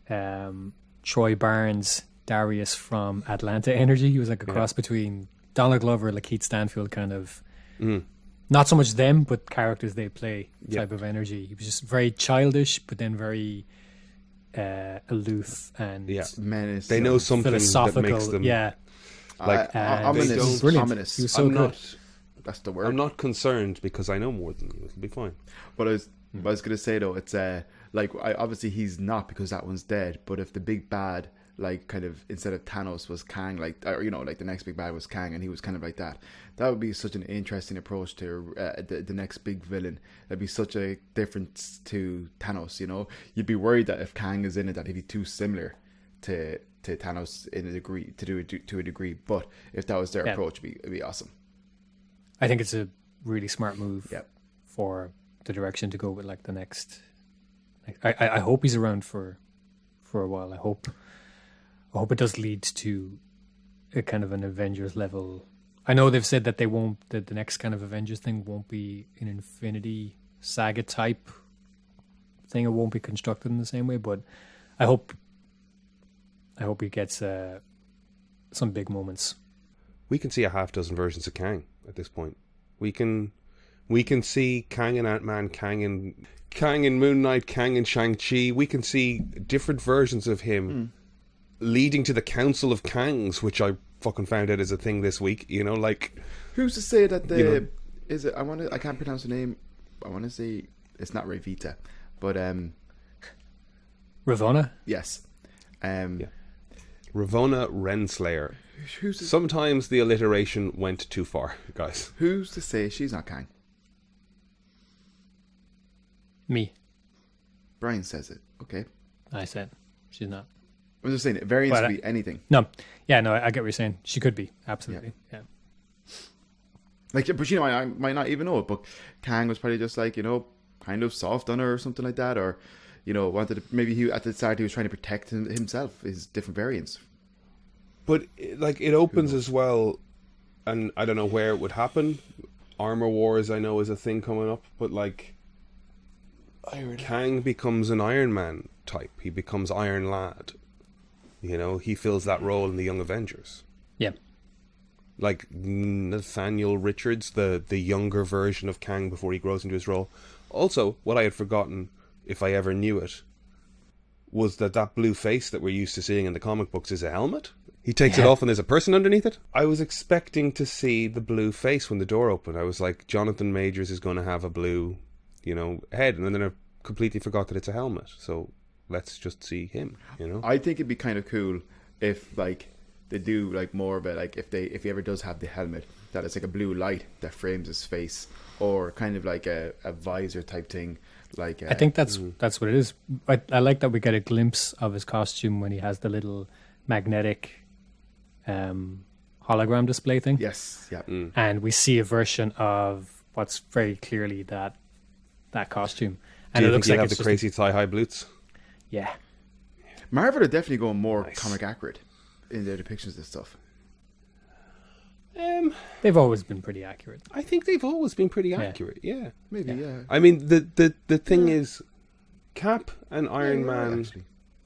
Troy Barnes, Darius from Atlanta energy. He was like a cross between Donald Glover, like Keith Stanfield, kind of not so much them, but characters they play type of energy. He was just very childish, but then very aloof and menace. They know something philosophical. that makes them like ominous. Brilliant. Ominous. He was so good. That's the word. I'm not concerned because I know more than you. It'll be fine. But I was gonna say though, it's obviously he's not because that one's dead. But if the big bad, like kind of instead of Thanos was Kang, like like the next big bad was Kang, and he was kind of like that. That would be such an interesting approach to the next big villain. That'd be such a difference to Thanos. You know, you'd be worried that if Kang is in it, that he'd be too similar to Thanos in a degree to a degree. But if that was their approach, it'd be awesome. I think it's a really smart move Yep. for the direction to go with like the next. I hope he's around for a while. I hope it does lead to a kind of an Avengers level. I know they've said that they won't. That the next kind of Avengers thing won't be an Infinity Saga type thing. It won't be constructed in the same way. But I hope he gets some big moments. We can see a half dozen versions of Kang at this point. We can see Kang and Ant-Man, Kang and Moon Knight, Kang and Shang-Chi. We can see different versions of him leading to the Council of Kangs, which I fucking found out is a thing this week. You know, like who's to say that is it? I can't pronounce the name. I want to say it's not Revita, but Ravonna? yes, Ravonna Renslayer. Sometimes the alliteration went too far, guys. Who's to say she's not Kang? Me. Brian says it. Okay, I said she's not. I'm just saying it. Variants could be anything. No, I get what you're saying. She could be absolutely. Yeah. Like, but I might not even know it. But Kang was probably just like kind of soft on her or something like that, or wanted to, maybe he at the start he was trying to protect himself, his different variants. But like it opens as well, and I don't know where it would happen. Armor Wars, I know, is a thing coming up, but like Kang becomes an Iron Man type. He becomes Iron Lad. He fills that role in the Young Avengers. Yeah. Like Nathaniel Richards, the younger version of Kang before he grows into his role. Also, what I had forgotten, if I ever knew it, was that blue face that we're used to seeing in the comic books is a helmet. He takes it off and there's a person underneath it. I was expecting to see the blue face when the door opened. I was like, Jonathan Majors is going to have a blue, head. And then I completely forgot that it's a helmet. So let's just see him, I think it'd be kind of cool if like they do like more of it, like if he ever does have the helmet, that it's like a blue light that frames his face, or kind of like a visor type thing. Like I think that's what it is. I like that we get a glimpse of his costume when he has the little magnetic hologram display thing. Yes, yeah. And we see a version of what's very clearly that costume. And do you it looks think like have it's the crazy thigh-high boots? Yeah. Marvel are definitely going more comic accurate in their depictions of this stuff. They've always been pretty accurate. I think they've always been pretty accurate. Yeah, maybe. Yeah. I mean, the thing is, Cap and Iron Man,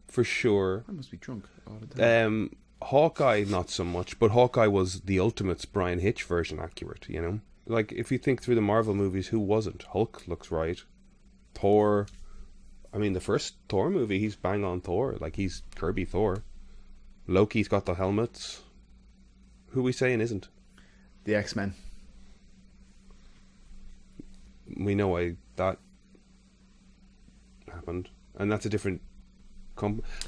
for sure. I must be drunk all the time. Hawkeye, not so much, but Hawkeye was the Ultimates Brian Hitch version accurate. Like if you think through the Marvel movies, who wasn't? Hulk looks right. Thor. I mean, the first Thor movie, he's bang on Thor. Like he's Kirby Thor. Loki's got the helmets. Who we saying isn't? The X-Men. We know why that happened, and that's a different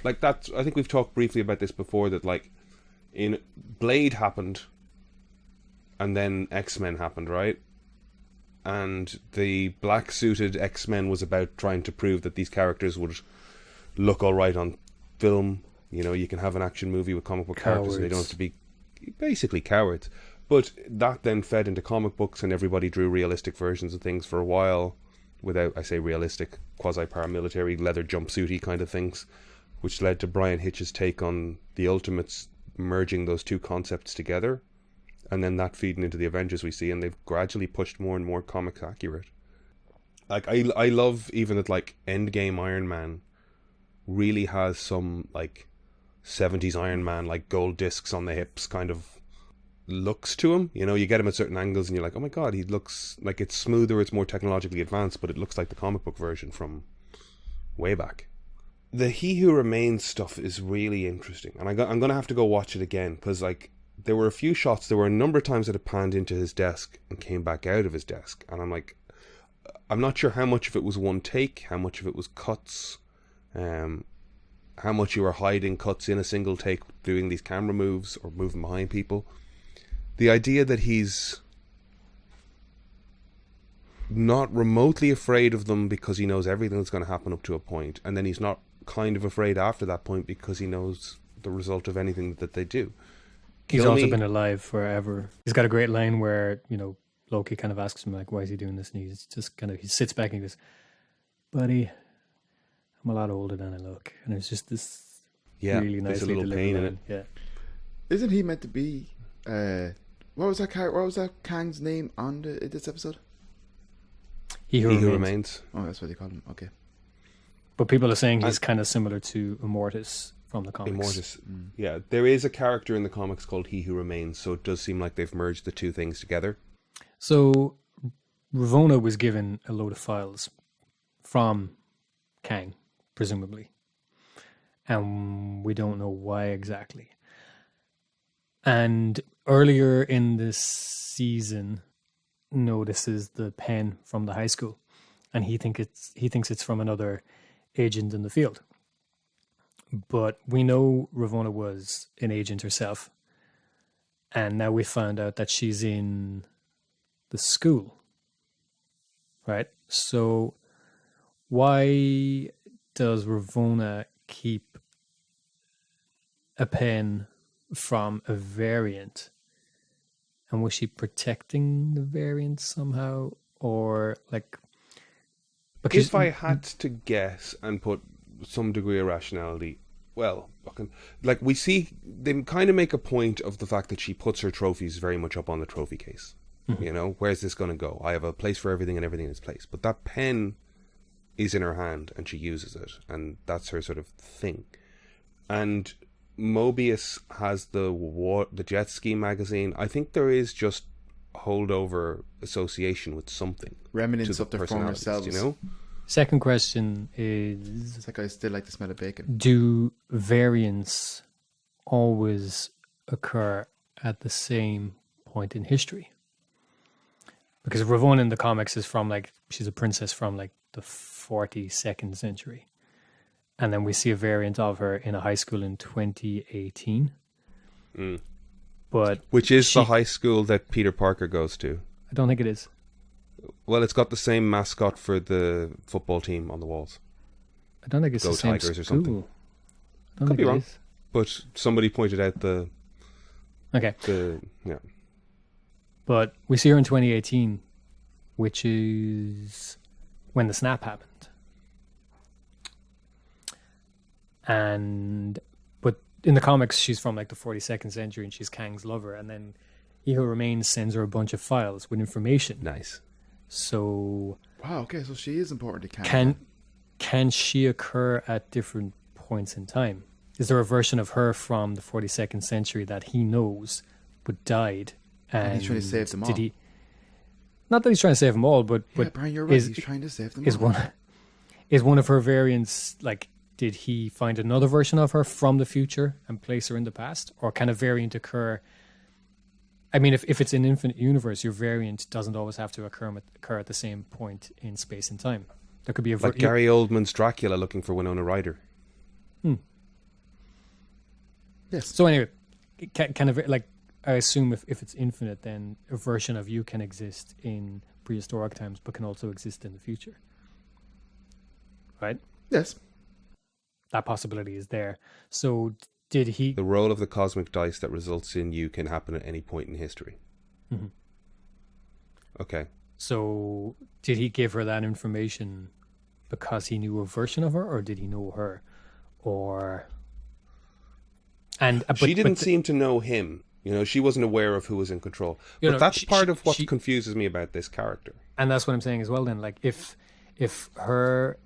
like that's. I think we've talked briefly about this before, that like in Blade happened and then X-Men happened, right? And the black suited X-Men was about trying to prove that these characters would look all right on film. You can have an action movie with comic book characters and they don't have to be basically cowards. But that then fed into comic books, and everybody drew realistic versions of things for a while without, I say realistic, quasi-paramilitary, leather jumpsuity kind of things, which led to Brian Hitch's take on the Ultimates merging those two concepts together, and then that feeding into the Avengers we see, and they've gradually pushed more and more comics accurate. Like, I love even that, like, Endgame Iron Man really has some, like, 70s Iron Man, like, gold discs on the hips kind of looks to him. You know, you get him at certain angles and you're like, oh my god, he looks like it's smoother, it's more technologically advanced, but it looks like the comic book version from way back. The He Who Remains stuff is really interesting, and I'm going to have to go watch it again, because, like, there were a few shots, there were a number of times that it panned into his desk and came back out of his desk, and I'm like, I'm not sure how much of it was one take, how much of it was cuts, how much you were hiding cuts in a single take, doing these camera moves or moving behind people. The idea that he's not remotely afraid of them because he knows everything that's going to happen up to a point, and then he's not kind of afraid after that point because he knows the result of anything that they do. He's also been alive forever. He's got a great line where, you know, Loki kind of asks him, like, why is he doing this? And he's just kind of, he sits back and he goes, buddy, I'm a lot older than I look. And it's just this really nicely delivered pain in it. Yeah. Isn't he meant to be, what was that Kang's name on this episode? He Who Remains. Oh, that's what they call him. Okay. But people are saying he's kind of similar to Immortus from the comics. Immortus. Yeah. There is a character in the comics called He Who Remains, so it does seem like they've merged the two things together. So Ravonna was given a load of files from Kang, presumably. And we don't know why exactly. And earlier in this season, notices the pen from the high school, and he thinks it's from another agent in the field. But we know Ravonna was an agent herself, and now we found out that she's in the school, right? So why does Ravonna keep a pen from a variant? And was she protecting the variant somehow? Or, like... Because if I had to guess and put some degree of rationality, well, like, we see, they kind of make a point of the fact that she puts her trophies very much up on the trophy case. Mm-hmm. You know, where's this going to go? I have a place for everything and everything in its place. But that pen is in her hand and she uses it. And that's her sort of thing. And Mobius has the jet ski magazine. I think there is just holdover association with something. Remnants of their former selves. You know? Second question is... It's like I still like the smell of bacon. Do variants always occur at the same point in history? Because Ravonna in the comics is from, like, she's a princess from, like, the 42nd century. And then we see a variant of her in a high school in 2018. But which is the high school that Peter Parker goes to. I don't think it is. Well, it's got the same mascot for the football team on the walls. I don't think it's Go the same Tigers school. Or something. Could be wrong. But somebody pointed out the... Okay. Yeah. But we see her in 2018, which is when the snap happened. But in the comics, she's from, like, the 42nd century and she's Kang's lover. And then He Who Remains sends her a bunch of files with information. Nice. So... Wow, okay, so she is important to Kang. Can she occur at different points in time? Is there a version of her from the 42nd century that he knows but died? And he's trying to save them all. Not that he's trying to save them all, but Brian, you're right. He's trying to save them all. Is one of her variants, like, did he find another version of her from the future and place her in the past? Or can a variant occur? I mean, if it's an infinite universe, your variant doesn't always have to occur at the same point in space and time. There could be like Gary Oldman's Dracula looking for Winona Ryder. Yes. So anyway, kind of like, I assume if it's infinite, then a version of you can exist in prehistoric times, but can also exist in the future. Right? Yes. That possibility is there. So did he... The roll of the cosmic dice that results in you can happen at any point in history. Mm-hmm. Okay. So did he give her that information because he knew a version of her, or did he know her? Or... And she didn't seem to know him. You know, she wasn't aware of who was in control. But that's part of what confuses me about this character. And that's what I'm saying as well. Then, like, if her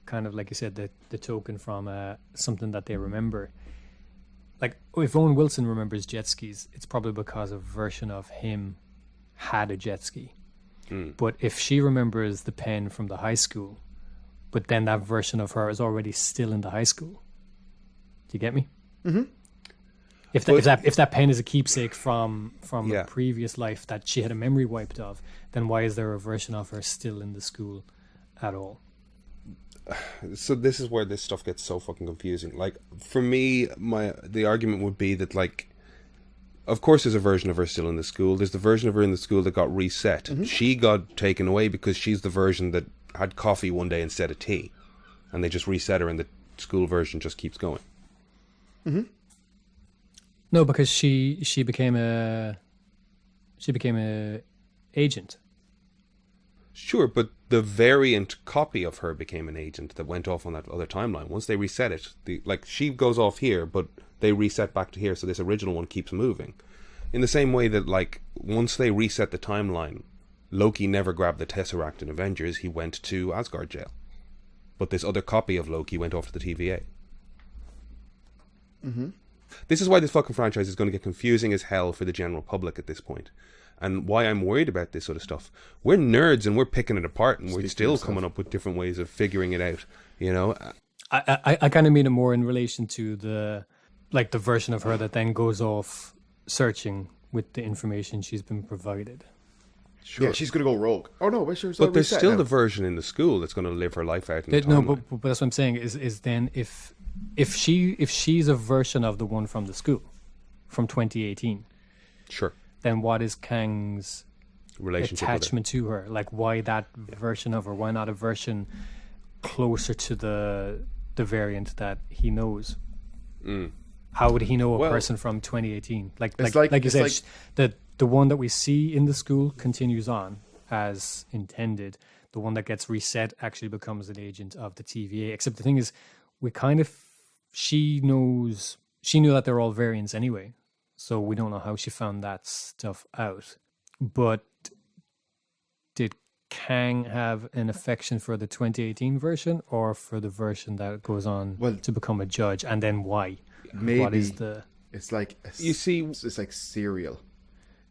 kind of, like you said, the token from something that they remember, like if Owen Wilson remembers jet skis, it's probably because a version of him had a jet ski. But if she remembers the pen from the high school, but then that version of her is already still in the high school, do you get me? Mm-hmm. If that pen is a keepsake from a previous life that she had a memory wiped of, then why is there a version of her still in the school at all? So this is where this stuff gets so fucking confusing. Like, for me, the argument would be that, like, of course there's a version of her still in the school. There's the version of her in the school that got reset. Mm-hmm. She got taken away because she's the version that had coffee one day instead of tea. And they just reset her and the school version just keeps going. Mm-hmm. No, because she became a agent. Sure, but the variant copy of her became an agent that went off on that other timeline. Once they reset it, she goes off here, but they reset back to here, so this original one keeps moving. In the same way that, like, once they reset the timeline, Loki never grabbed the Tesseract in Avengers, he went to Asgard jail. But this other copy of Loki went off to the TVA. Mm-hmm. This is why this fucking franchise is going to get confusing as hell for the general public at this point. And why I'm worried about this sort of stuff. We're nerds and we're picking it apart and we're still coming up with different ways of figuring it out, you know? I kind of mean it more in relation to the version of her that then goes off searching with the information she's been provided. Sure. Yeah, she's going to go rogue. Oh no, but there's still the version in the school that's going to live her life out in the timeline. No, but that's what I'm saying is then if she's a version of the one from the school from 2018. Sure. Then what is Kang's relationship attachment to her? Like, why that version of her? Why not a version closer to the variant that he knows? Mm. How would he know a person from 2018? Like you said, the one that we see in the school continues on as intended. The one that gets reset actually becomes an agent of the TVA. Except the thing is, she knew that they're all variants anyway. So we don't know how she found that stuff out. But did Kang have an affection for the 2018 version or for the version that goes on to become a judge? And then why? Maybe what is it's like it's like cereal.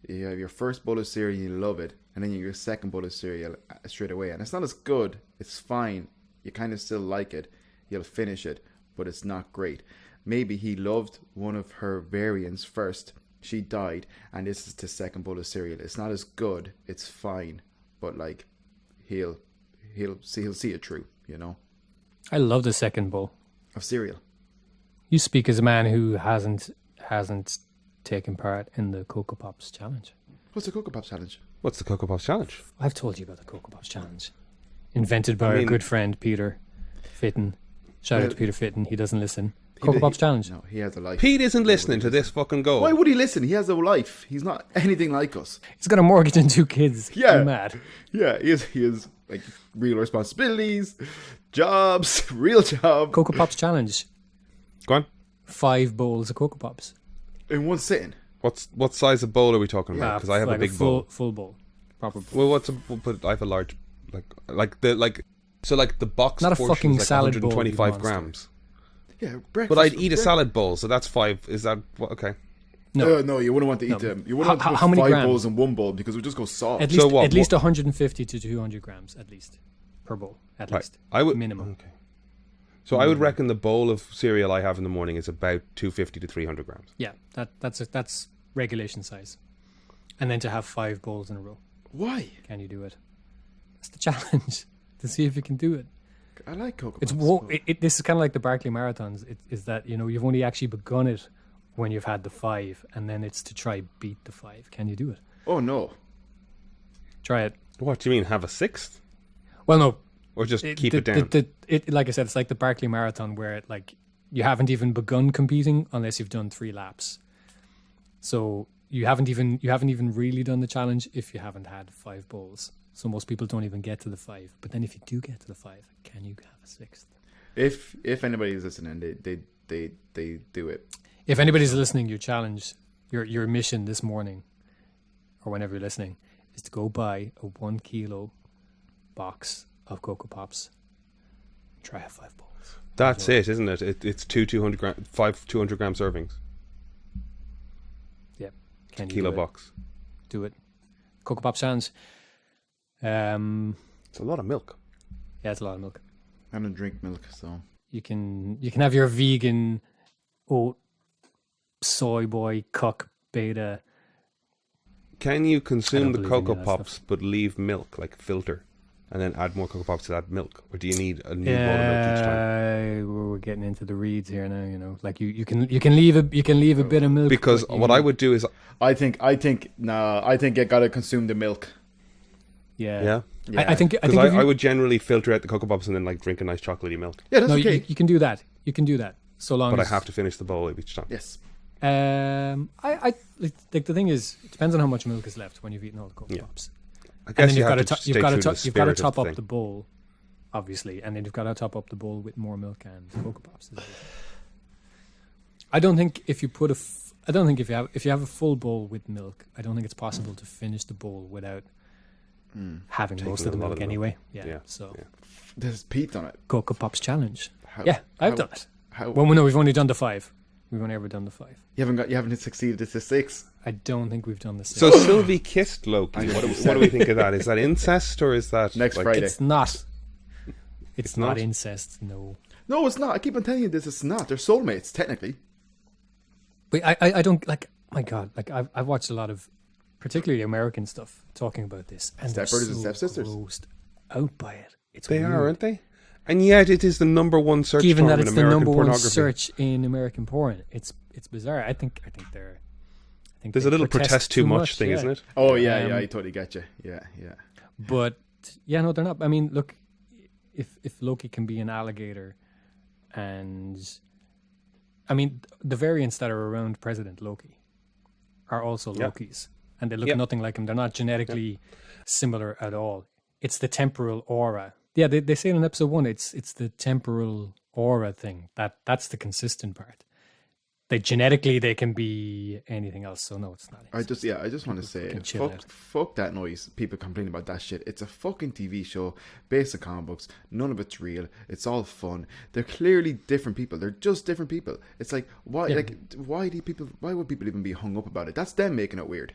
You have your first bowl of cereal, you love it, and then you get your second bowl of cereal straight away. And it's not as good. It's fine. You kind of still like it. You'll finish it, but it's not great. Maybe he loved one of her variants first. She died, and this is the second bowl of cereal. It's not as good. It's fine, but like he'll see it through. You know. I love the second bowl of cereal. You speak as a man who hasn't taken part in the Cocoa Pops challenge. What's the Cocoa Pops challenge? What's the Cocoa Pops challenge? I've told you about the Cocoa Pops challenge, invented by our good friend Peter Fitton. Shout out to Peter Fitton. He doesn't listen. Cocoa Pops challenge. No, he has a life. Pete isn't listening to this fucking goal. Why would he listen? He has a life. He's not anything like us. He's got a mortgage and 2 kids. Yeah. He's mad. Yeah, he is like real responsibilities, jobs, real job. Cocoa Pops challenge. Go on. 5 bowls of Cocoa Pops. In one sitting. What size of bowl are we talking about? Because I have like a big bowl. Full bowl. Proper bowl. Well, I have a large, so the box not a portion fucking is like salad 125 bowl, grams. Yeah, breakfast. But I'd eat a salad bowl, so that's 5. Is that okay? No, you wouldn't want to eat them. You wouldn't want to put 5 grams? bowls in one bowl because it would just go soft. At least 150 to 200 grams, at least, per bowl. At least. I would minimum. Okay. So I would reckon the bowl of cereal I have in the morning is about 250 to 300 grams. Yeah, that's regulation size. And then to have 5 bowls in a row. Why? Can you do it? That's the challenge. To see if you can do it. I like Cocoa Pops. This is kind of like the Barkley Marathons. Is that, you've only actually begun it when you've had the 5, and then it's to try beat the 5. Can you do it? Oh, no. Try it. What do you mean, have a 6th? Well, no. Or just keep it down? Like I said, it's like the Barkley Marathon where you haven't even begun competing unless you've done 3 laps. So you haven't even really done the challenge if you haven't had 5 bowls. So most people don't even get to the 5. But then if you do get to the 5, can you have a 6th? If anybody is listening, they do it. If anybody's listening, your challenge, your mission this morning, or whenever you're listening, is to go buy a 1 kilo box of Cocoa Pops. Try have 5 bowls. That's it, isn't it? It's 200 gram, 200 gram servings. Yeah. Can you Kilo do it? box. Do it. Cocoa Pops challenge. It's a lot of milk. Yeah, it's a lot of milk. I don't drink milk, so You can have your vegan oat soy boy cuck beta. Can you consume the believe Cocoa any of that Pops stuff. but leave milk, like filter, and then add more Cocoa Pops to that milk? Or do you need a new bowl of milk each time? We're getting into the reeds here now. You know, like you can leave a bit of milk Because but what I would do is, I think you gotta consume the milk. yeah, I think because if you- I would generally filter out the Cocoa Pops and then like drink a nice chocolatey milk. Yeah, that's no, okay. you can do that. You can do that so long. But I as, have to finish the bowl each time. Yes. I like the thing is, it depends on how much milk is left when you've eaten all the Cocoa Yeah. Pops. I And guess then you you've have got to to stay you've got true to to the you've got to spirit top of the up thing. the bowl, obviously, and then you've got to top up the bowl with more milk and Cocoa Pops. I don't think if you put I don't think if you have a full bowl with milk, I don't think it's possible to finish the bowl without having Taking most of the a lot milk of the milk. anyway. Yeah, Yeah. So yeah. There's Pete on it. Cocoa Pops challenge. How- Yeah, I've how- done it. How Well, no, we've only done the 5. We've only ever done the 5. you haven't succeeded at the 6. I don't think we've done the 6. So Sylvie kissed Loki. I know What you do we think of that? Is that incest or is that Next like, Friday. It's not. It's not not? incest, no. No, it's not. I keep on telling you this. It's not. They're soulmates, technically. But I don't like. My God, like I've watched a lot of, particularly American stuff, talking about this, and they're Stepbrothers and so stepsisters. grossed out by it. It's They weird. are, aren't they? And yet it is the number one search Given term that in it's the American number one pornography. search in American porn, it's bizarre. I think they're. There's they a little protest too much thing, yeah. isn't it? Oh, yeah, Um, yeah. I totally get you. Yeah. But yeah, no, they're not. I mean, look, if Loki can be an alligator, and I mean the variants that are around President Loki are also Yeah. Lokis, and they look Yeah. nothing like him. They're not genetically similar at all. It's the temporal aura. Yeah, they say in episode 1, it's the temporal aura thing that's the consistent part. They genetically they can be anything else. So no, it's not. I just want to say, fucking chill out. fuck that noise. People complain about that shit. It's a fucking TV show based on comic books. None of it's real. It's all fun. They're clearly different people. They're just different people. It's like why, Yeah. why would people even be hung up about it? That's them making it weird.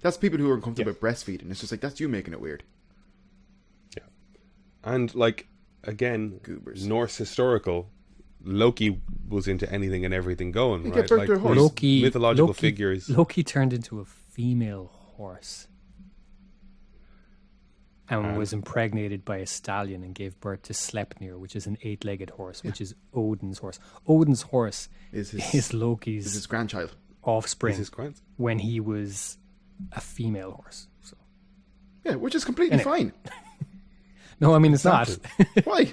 That's people who are uncomfortable with breastfeeding. It's just like that's you making it weird. And like again, Goobers. Norse historical, Loki was into anything and everything going, He right? gave birth Like to a horse. these Loki mythological Loki- figures. Loki turned into a female horse and was impregnated by a stallion and gave birth to Sleipnir, which is an 8-legged horse, which is Odin's horse. Odin's horse Is is his Loki's grandchild? offspring This is great. when he was a female horse. So Yeah, which is completely Anyway. fine. no, I mean it's not. Why?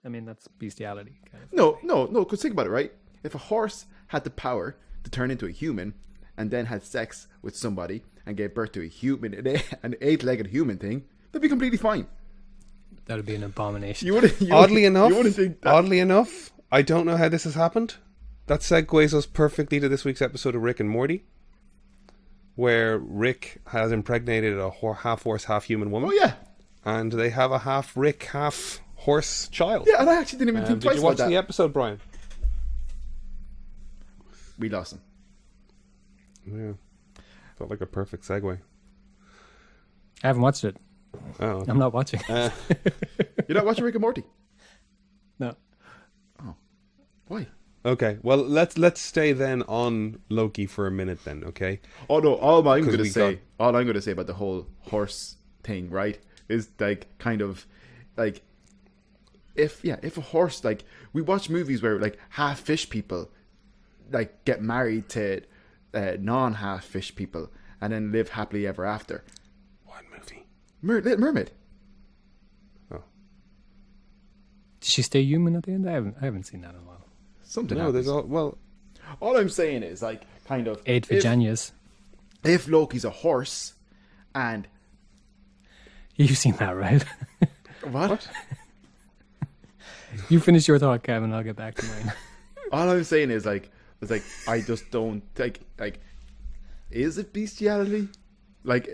I mean that's bestiality kind of. No. Because think about it, right? If a horse had the power to turn into a human and then had sex with somebody and gave birth to a human, an 8-legged human thing, that'd be completely fine. That would be an abomination. Oddly enough, you wouldn't think that. I don't know how this has happened. That segues us perfectly to this week's episode of Rick and Morty, where Rick has impregnated a half horse, half human woman. Oh yeah, And they have a half Rick, half horse child. yeah. And I actually didn't even think Did twice you watch about the that. episode, Brian? We lost him. Yeah. Felt like a perfect segue. I haven't watched it. Oh. I'm not watching. You're not watching Rick and Morty? No. Why? Okay, well let's stay then on Loki for a minute then, okay? Oh no! All I'm 'Cause going to we say, got- all I'm going to say about the whole horse thing, right, is like kind of like if a horse, like we watch movies where like half fish people like get married to non half fish people and then live happily ever after. What movie? Little Mermaid. Oh. Did she stay human at the end? I haven't seen that in a while. Something. No, happens. there's All I'm saying is like kind of 8 if, Virginias. if Loki's a horse and You've seen that, right? what? You finish your thought, Kevin. I'll get back to mine. All I'm saying is like, it's like I just don't like. Is it bestiality? Like,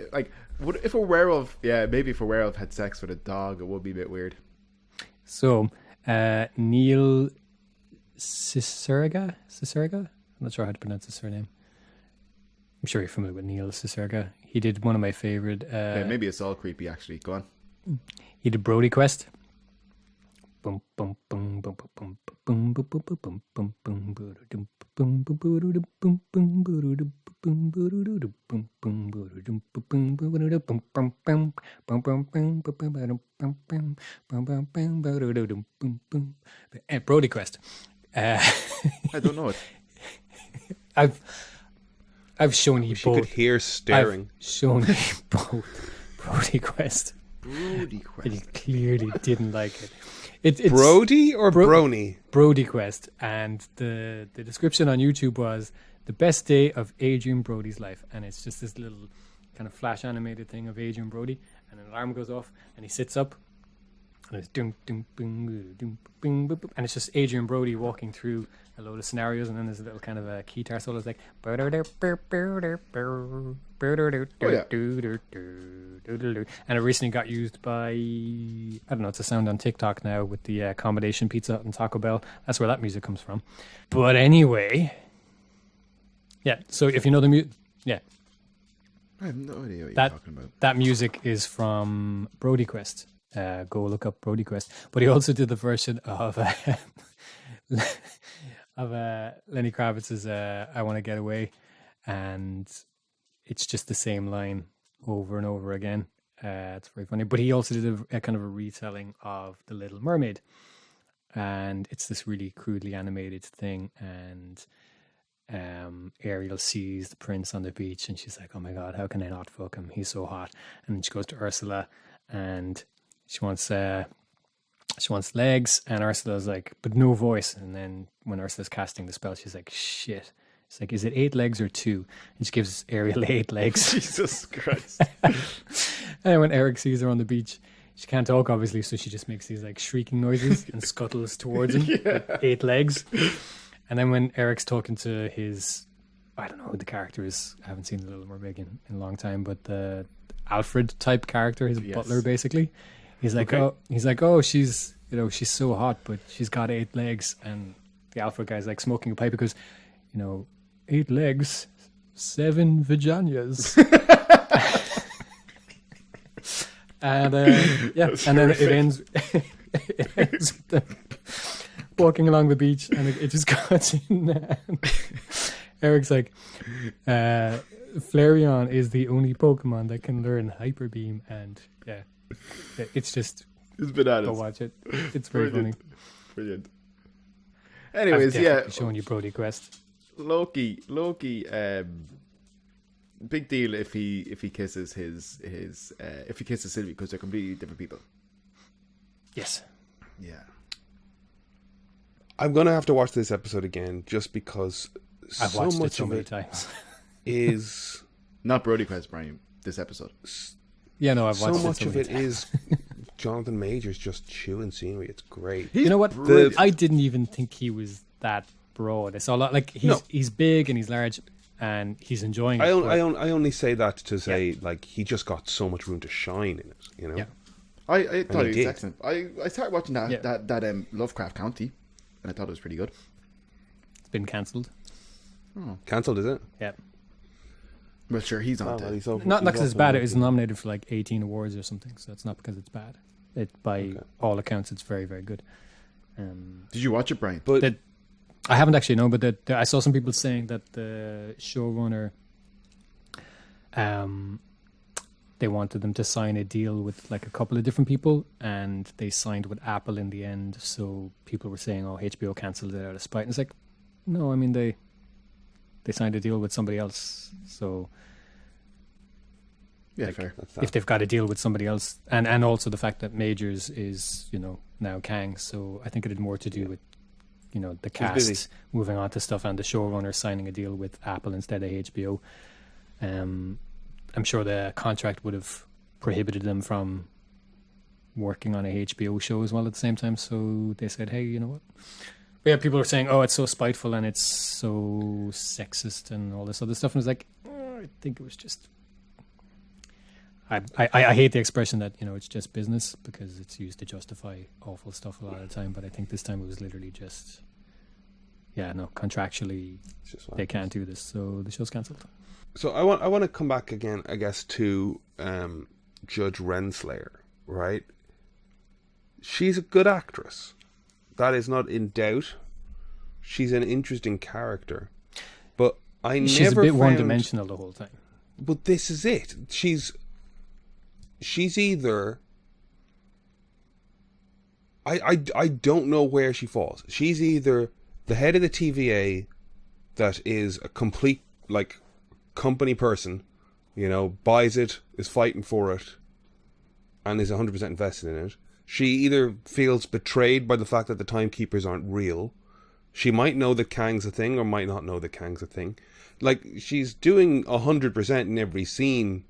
would if a werewolf? Yeah, maybe if a werewolf had sex with a dog, it would be a bit weird. So, Neil Cicerga? I'm not sure how to pronounce his surname. I'm sure you're familiar with Neil Cicerga. He did one of my favorite. Yeah, maybe it's all creepy. Actually, go on. He did Brody Quest. Boom, boom, boom, boom, boom, boom, boom, boom, boom, boom, boom, boom, boom, Brody Quest. I don't know it. I've shown you She both. could hear staring. I've shown you both Brody Quest. Brody And Quest. you clearly didn't like it. It's Brody or Brony? Brody Quest, and the description on YouTube was the best day of Adrian Brody's life, and it's just this little kind of flash animated thing of Adrian Brody, and an alarm goes off, and he sits up, and it's ding ding bing ding bing bing, and it's just Adrian Brody walking through a load of scenarios, and then there's a little kind of a guitar solo. It's like, and it recently got used by, I don't know, it's a sound on TikTok now with the accommodation pizza and Taco Bell. That's where that music comes from. But anyway, yeah. So if you know the music, yeah, I have no idea what you're that talking about. that music is from Brody Quest. Go look up Brody Quest. But he also did the version of Lenny Kravitz's "I Want to Get Away," and it's just the same line over and over again. It's very funny. But he also did a kind of a retelling of The Little Mermaid, and it's this really crudely animated thing. And Ariel sees the prince on the beach, and she's like, "Oh my god, how can I not fuck him? He's so hot." And then she goes to Ursula, and she wants legs, and Ursula's like, but no voice. And then when Ursula's casting the spell, she's like, shit. It's like, is it 8 legs or 2? And she gives Ariel 8 legs. Jesus Christ. And when Eric sees her on the beach, she can't talk, obviously, so she just makes these like shrieking noises and scuttles towards him with 8 legs. And then when Eric's talking to his, I don't know who the character is, I haven't seen The Little Mermaid in a long time, but the Alfred type character, his butler basically, he's like, oh, she's so hot, but she's got 8 legs. And the Alfred guy's like smoking a pipe because, 8 legs, 7 vaginas. And and then it ends with them walking along the beach, and it just cuts in. Eric's like, Flareon is the only Pokemon that can learn Hyper Beam, and it's just, It's bananas. go watch it. It's very funny. Brilliant. Anyways, I've showing you Brody Quest. Loki, big deal if he kisses if he kisses Sylvie, because they're completely different people. Yes. Yeah. I'm gonna have to watch this episode again just because I've so watched it much so of many it times. Is not Brody Quest, Brian. This episode. Yeah, no, I've watched so it much so of many it times. is Jonathan Majors just chewing scenery. It's great. You know what? brilliant. I didn't even think he was that broad. It's all like he's big and he's large and he's enjoying it. I only say that to say like he just got so much room to shine in it. Yeah. I thought he it was did. excellent. I started watching that Lovecraft County, and I thought it was pretty good. It's been cancelled. Cancelled, is it? Yeah. Well, sure, he's on Oh, to well, it. he's over- Not he's because it's off bad. the It was market. nominated for like 18 awards or something, so it's not because it's bad. By all accounts, it's very, very good. Did you watch it, Brian? But I haven't actually, no, but I saw some people saying that the showrunner, they wanted them to sign a deal with like a couple of different people, and they signed with Apple in the end. So people were saying, "Oh, HBO cancelled it out of spite." And it's like, no, I mean they signed a deal with somebody else. So Yeah, like, fair. that's that. if they've got a deal with somebody else, and also the fact that Majors is now Kang, so I think it had more to do with the busy. cast moving on to stuff and the showrunner signing a deal with Apple instead of HBO. I'm sure the contract would have prohibited them from working on a HBO show as well at the same time. So they said, hey, you know what? But yeah, people are saying, oh, it's so spiteful and it's so sexist and all this other stuff. And it's like, I think it was just... I hate the expression that, it's just business, because it's used to justify awful stuff a lot of the time. But I think this time it was literally just, contractually they can't do this. So the show's cancelled. So I want to come back again, I guess, to Judge Renslayer, right? She's a good actress. That is not in doubt. She's an interesting character. But she's a bit one-dimensional the whole time. But this is it. She's either... I don't know where she falls. She's either the head of the TVA that is a complete, company person, buys it, is fighting for it, and is 100% invested in it. She either feels betrayed by the fact that the timekeepers aren't real. She might know that Kang's a thing or might not know that Kang's a thing. She's doing 100% in every scene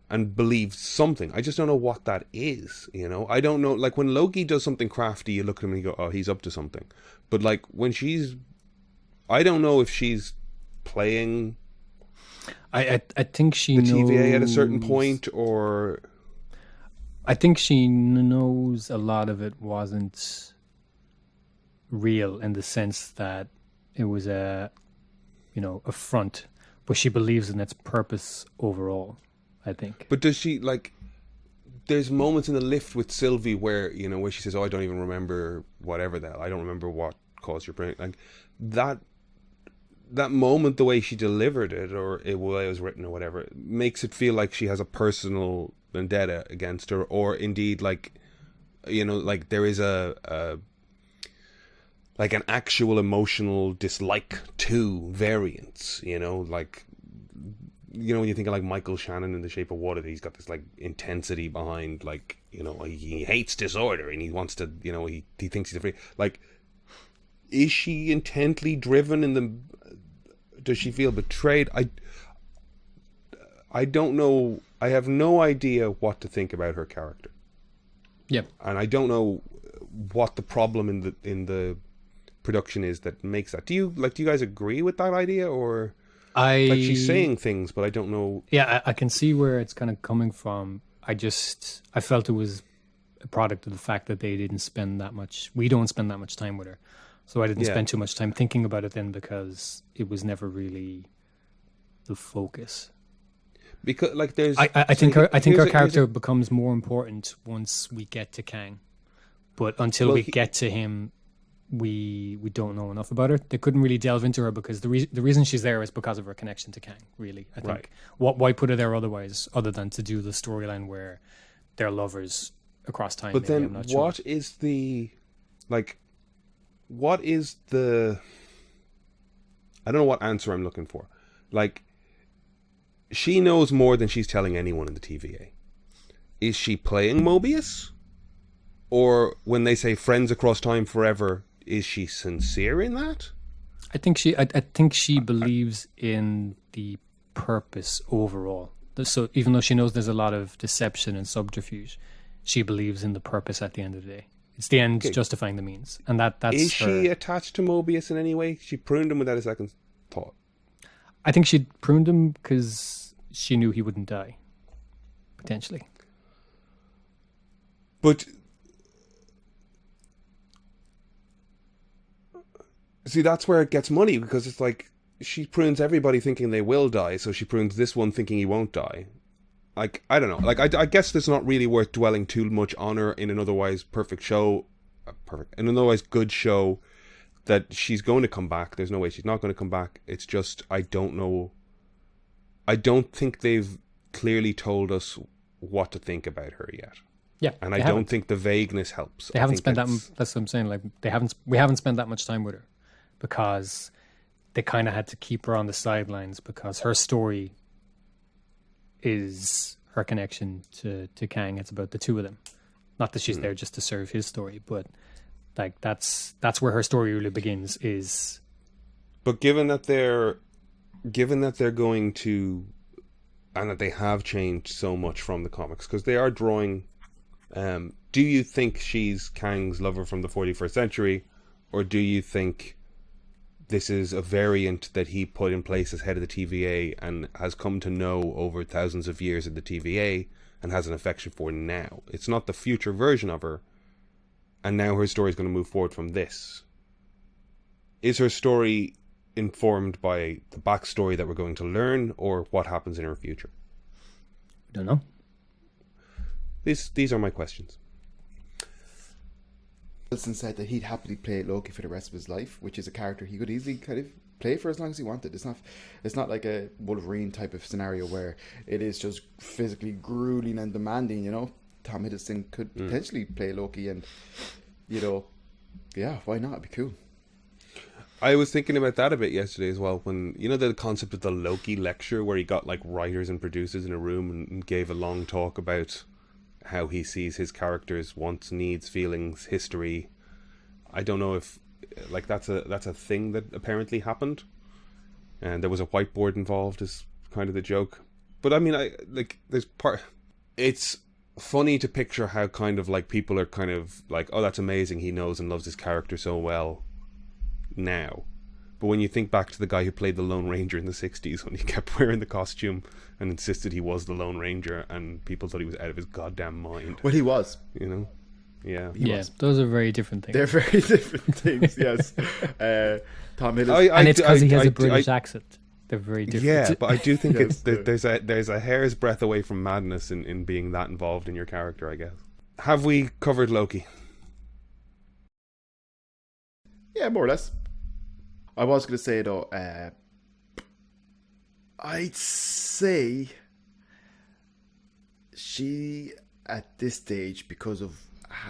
and believes something. I just don't know what that is, I don't know. When Loki does something crafty, you look at him and you go, oh, he's up to something. But when she's... I don't know if she's playing... I think she the knows... TVA at a certain point, or... I think she knows a lot of it wasn't real, in the sense that it was a front, but she believes in its purpose overall, I think. But does she, there's moments in the lift with Sylvie where, where she says, oh, I don't even remember whatever the hell. I don't remember what caused your brain. That moment, the way she delivered it, or the way it was written or whatever, makes it feel like she has a personal vendetta against her, or indeed there is a an actual emotional dislike to variance, when you think of Michael Shannon in The Shape of Water, he's got this intensity behind, he hates disorder and he wants to, he thinks he's free. Is she intently driven in the... Does she feel betrayed? I don't know. I have no idea what to think about her character. Yep. And I don't know what the problem in the production is that makes that. Do you guys agree with that idea, or she's saying things, but I don't know. Yeah, I can see where it's kind of coming from. I felt it was a product of the fact that they didn't spend that much. We don't spend that much time with her. So I didn't spend too much time thinking about it then, because it was never really the focus. Because there's, I think her character becomes more important once we get to Kang, but until we get to him, we don't know enough about her. They couldn't really delve into her because the reason she's there is because of her connection to Kang. Really, I think. Right. Why put her there otherwise, other than to do the storyline where they're lovers across time? But then, what is the what is the... I don't know what answer I'm looking for. She knows more than she's telling anyone in the TVA. Is she playing Mobius? Or when they say friends across time forever, is she sincere in that? I think she believes in the purpose overall. So even though she knows there's a lot of deception and subterfuge, she believes in the purpose at the end of the day. It's the end justifying the means. And that's Is she attached to Mobius in any way? She pruned him without a second thought. I think she pruned him because she knew he wouldn't die. Potentially. But... See, that's where it gets muddy, because it's she prunes everybody thinking they will die, so she prunes this one thinking he won't die. I don't know. I guess it's not really worth dwelling too much on her in an otherwise perfect show. In an otherwise good show, that she's going to come back. There's no way she's not going to come back. It's just, I don't know. I don't think they've clearly told us what to think about her yet. Yeah. And I don't think the vagueness helps. They haven't spent that's what I'm saying. We haven't spent that much time with her, because they kind of had to keep her on the sidelines, because her story is her connection to Kang. It's about the two of them. Not that she's there just to serve his story, but that's where her story really begins. But given that they're going to, and that they have changed so much from the comics, because they are drawing do you think she's Kang's lover from the 41st century, or do you think this is a variant that he put in place as head of the TVA and has come to know over thousands of years in the TVA and has an affection for now? It's not the future version of her, and now her story is going to move forward from this. Is her story informed by the backstory that we're going to learn, or what happens in her future? Don't know. These are my questions. Wilson said that he'd happily play Loki for the rest of his life, which is a character he could easily kind of play for as long as he wanted. It's not like a Wolverine type of scenario where it is just physically grueling and demanding, you know. Tom Hiddleston could potentially play Loki, and, you know, yeah, why not? It'd be cool. I was thinking about that a bit yesterday as well, when, you know, the concept of the Loki lecture, where he got like writers and producers in a room and gave a long talk about how he sees his characters' wants, needs, feelings, history. I don't know if like that's a thing that apparently happened, and there was a whiteboard involved as kind of the joke. But I mean, it's funny to picture how kind of like people are kind of like, oh, that's amazing, he knows and loves his character so well now. But when you think back to the guy who played the Lone Ranger in the 60s, when he kept wearing the costume and insisted he was the Lone Ranger, and people thought he was out of his goddamn mind. Well, he was. You know? Yeah. Yeah, those are very different things. They're very different things, yes. Tom Hiddleston. And it's because he has a British accent. They're very different. Yeah, but I do think there's a hair's breadth away from madness in being that involved in your character, I guess. Have we covered Loki? Yeah, more or less. I was going to say, though, I'd say she, at this stage, because of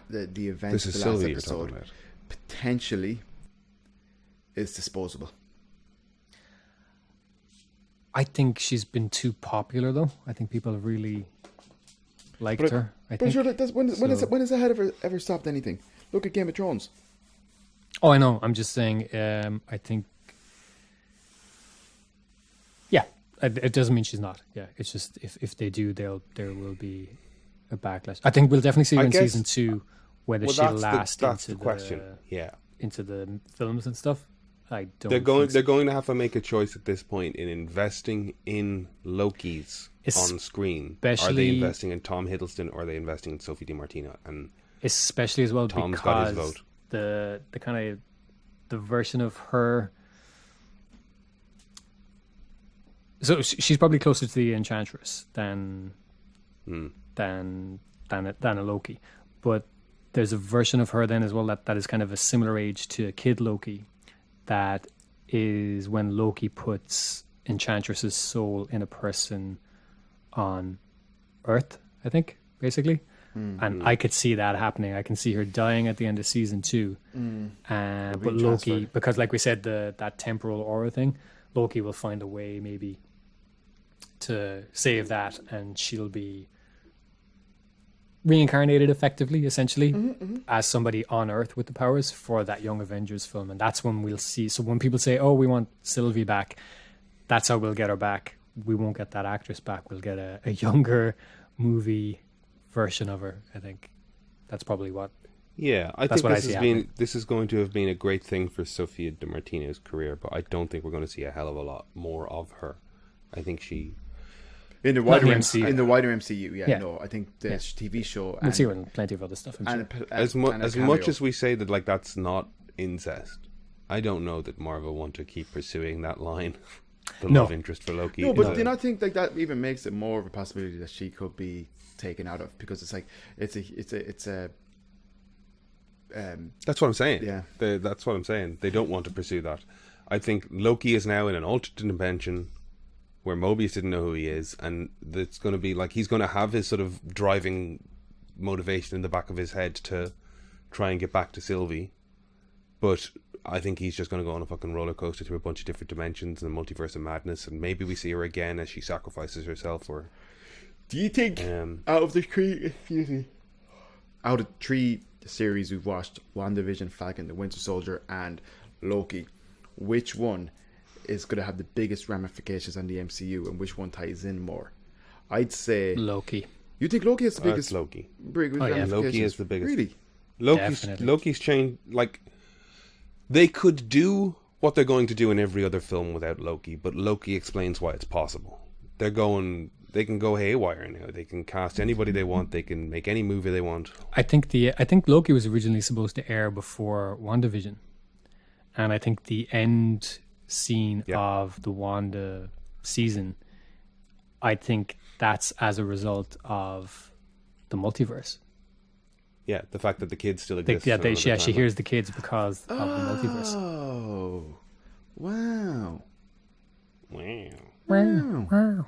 the events of the last episode, potentially is disposable. I think she's been too popular, though. I think people have really liked her. But sure, when has the head ever stopped anything? Look at Game of Thrones. Oh, I know. I'm just saying, I think... Yeah, it doesn't mean she's not. Yeah, it's just if they do, there will be a backlash. I think we'll definitely see her in season 2, whether she'll last into the question. Yeah, into the films and stuff. I don't. They're going to have to make a choice at this point in investing in Loki's on screen. Are they investing in Tom Hiddleston, or are they investing in Sophie DiMartino? And especially as well, Tom's because got his vote. The kind of the version of her. So she's probably closer to the Enchantress than a Loki, but there's a version of her then as well that is kind of a similar age to Kid Loki. That is when Loki puts Enchantress's soul in a person on Earth, I think, basically. And I could see that happening. I can see her dying at the end of season 2. But Loki, because like we said, that temporal aura thing, Loki will find a way maybe to save that, and she'll be reincarnated effectively, essentially, as somebody on Earth with the powers for that Young Avengers film. And that's when we'll see. So when people say, oh, we want Sylvie back, that's how we'll get her back. We won't get that actress back. We'll get a younger movie version of her. I think that's probably what. Yeah, I think this is going to have been a great thing for Sophia DiMartino's career, but I don't think we're going to see a hell of a lot more of her. I think she in the wider MCU. No, I think the TV show. We'll see her in plenty of other stuff. As much as we say that, like, that's not incest, I don't know that Marvel want to keep pursuing that line. The love interest for Loki. No, but do you not think like that even makes it more of a possibility that she could be taken out of, because it's like it's a that's what I'm saying. Yeah, that's what I'm saying. They don't want to pursue that. I think Loki is now in an alternate dimension where Mobius didn't know who he is, and it's going to be like he's going to have his sort of driving motivation in the back of his head to try and get back to Sylvie, but I think he's just going to go on a fucking roller coaster through a bunch of different dimensions and a multiverse of madness, and maybe we see her again as she sacrifices herself. Or do you think out of the three series we've watched, WandaVision, Falcon, the Winter Soldier, and Loki, which one is going to have the biggest ramifications on the MCU, and which one ties in more? I'd say Loki. You think Loki is the biggest? It's Loki. Yeah. Loki is the biggest. Really? Definitely. Loki's changed. Like, they could do what they're going to do in every other film without Loki, but Loki explains why it's possible. They can go haywire now. They can cast anybody they want. They can make any movie they want. I think Loki was originally supposed to air before WandaVision, and I think the end scene of the Wanda season, I think that's as a result of the multiverse. Yeah, the fact that the kids still exist. She hears the kids because of the multiverse. Oh, wow. Wow.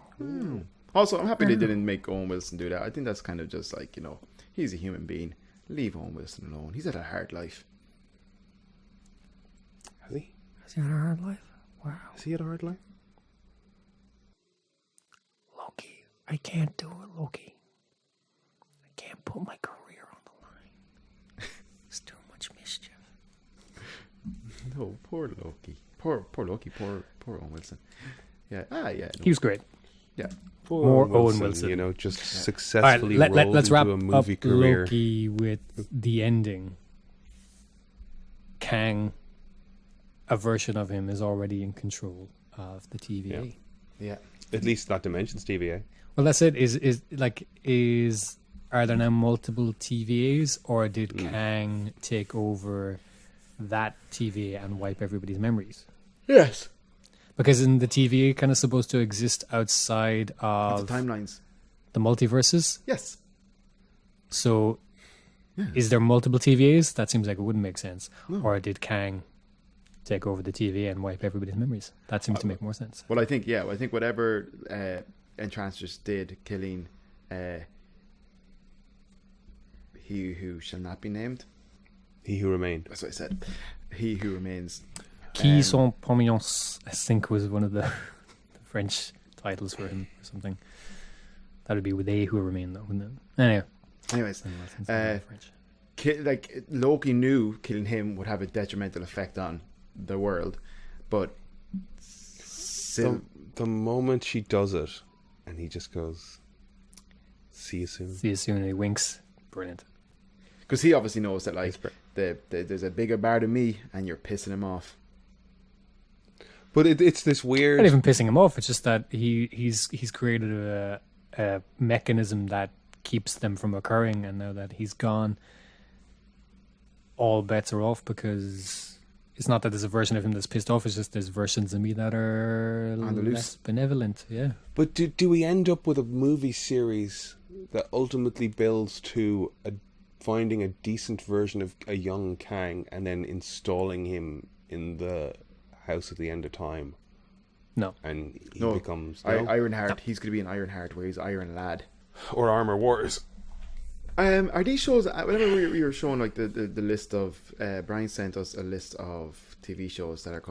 Also, I'm happy they didn't make Owen Wilson do that. I think that's kind of just like, he's a human being. Leave Owen Wilson alone. He's had a hard life. Has he? Has he had a hard life? Wow. Has he had a hard life? Loki. I can't do it, Loki. I can't put my career on the line. It's too much mischief. No, poor Loki. Poor Loki. Poor Owen Wilson. Yeah. Yeah. No. He was great. Yeah. More Owen Wilson. Just successfully All right, rolled let's wrap into a movie up career. Loki with the ending. Kang, a version of him, is already in control of the TVA. Yeah. At least that Dimensions TVA. Well, that's it. Are there now multiple TVAs, or did Kang take over that TVA and wipe everybody's memories? Yes. Because in the TVA kind of supposed to exist outside of the timelines. The multiverses. Yes. So, is there multiple TVAs? That seems like it wouldn't make sense. No. Or did Kang take over the TVA and wipe everybody's memories? That seems to make more sense. Well, I think whatever Enchantress did, killing he who shall not be named. He who remained. That's what I said. He who remains. Qui sont prominence, I think, was one of the French titles for him or something. That would be They Who Remain, though, wouldn't it? Anyways, like Loki knew killing him would have a detrimental effect on the world, but the moment she does it, and he just goes, "See you soon." See you soon. And he winks. Brilliant. Because he obviously knows that there's a bigger bar than me, and you're pissing him off. But it's this weird. Not even pissing him off. It's just that he's created a mechanism that keeps them from occurring, and now that he's gone, all bets are off, because it's not that there's a version of him that's pissed off. It's just there's versions of me that are less benevolent. Yeah. But do we end up with a movie series that ultimately builds to finding a decent version of a young Kang and then installing him in the house at the end of time? No. And he becomes... Ironheart. No. He's going to be in Ironheart, where he's Iron Lad. Or Armor Wars. Are these shows... Whenever we were showing like the list of... Brian sent us a list of TV shows that are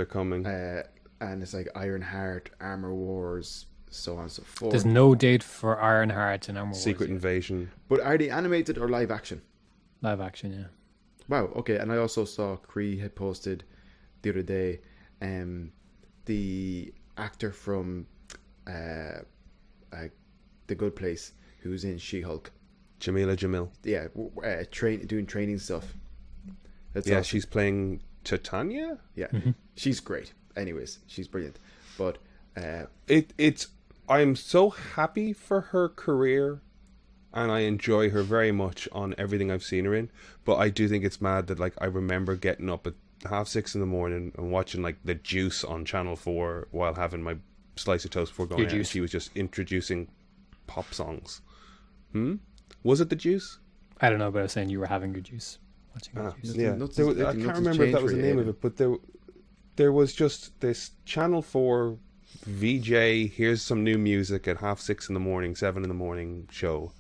coming. And it's like Ironheart, Armor Wars, so on and so forth. There's no date for Ironheart and Armor Wars. Secret Invasion. But are they animated or live action? Live action, yeah. Wow, okay. And I also saw Cree had posted the other day the actor from The Good Place who's in She-Hulk. Jamila Jamil. Yeah, doing training stuff. That's awesome. Awesome. She's playing Titania? Yeah, she's great. Anyways, she's brilliant. But I'm so happy for her career, and I enjoy her very much on everything I've seen her in. But I do think it's mad that, like, I remember getting up at 6:30 in the morning and watching like The Juice on Channel 4 while having my slice of toast before going out, and she was just introducing pop songs. Was it The Juice? I don't know, but I was saying you were having your juice. Watching your juice. Yeah. I can't remember if that was the name of it, but there was just this Channel 4 VJ, here's some new music at 6:30 in the morning, 7 in the morning show.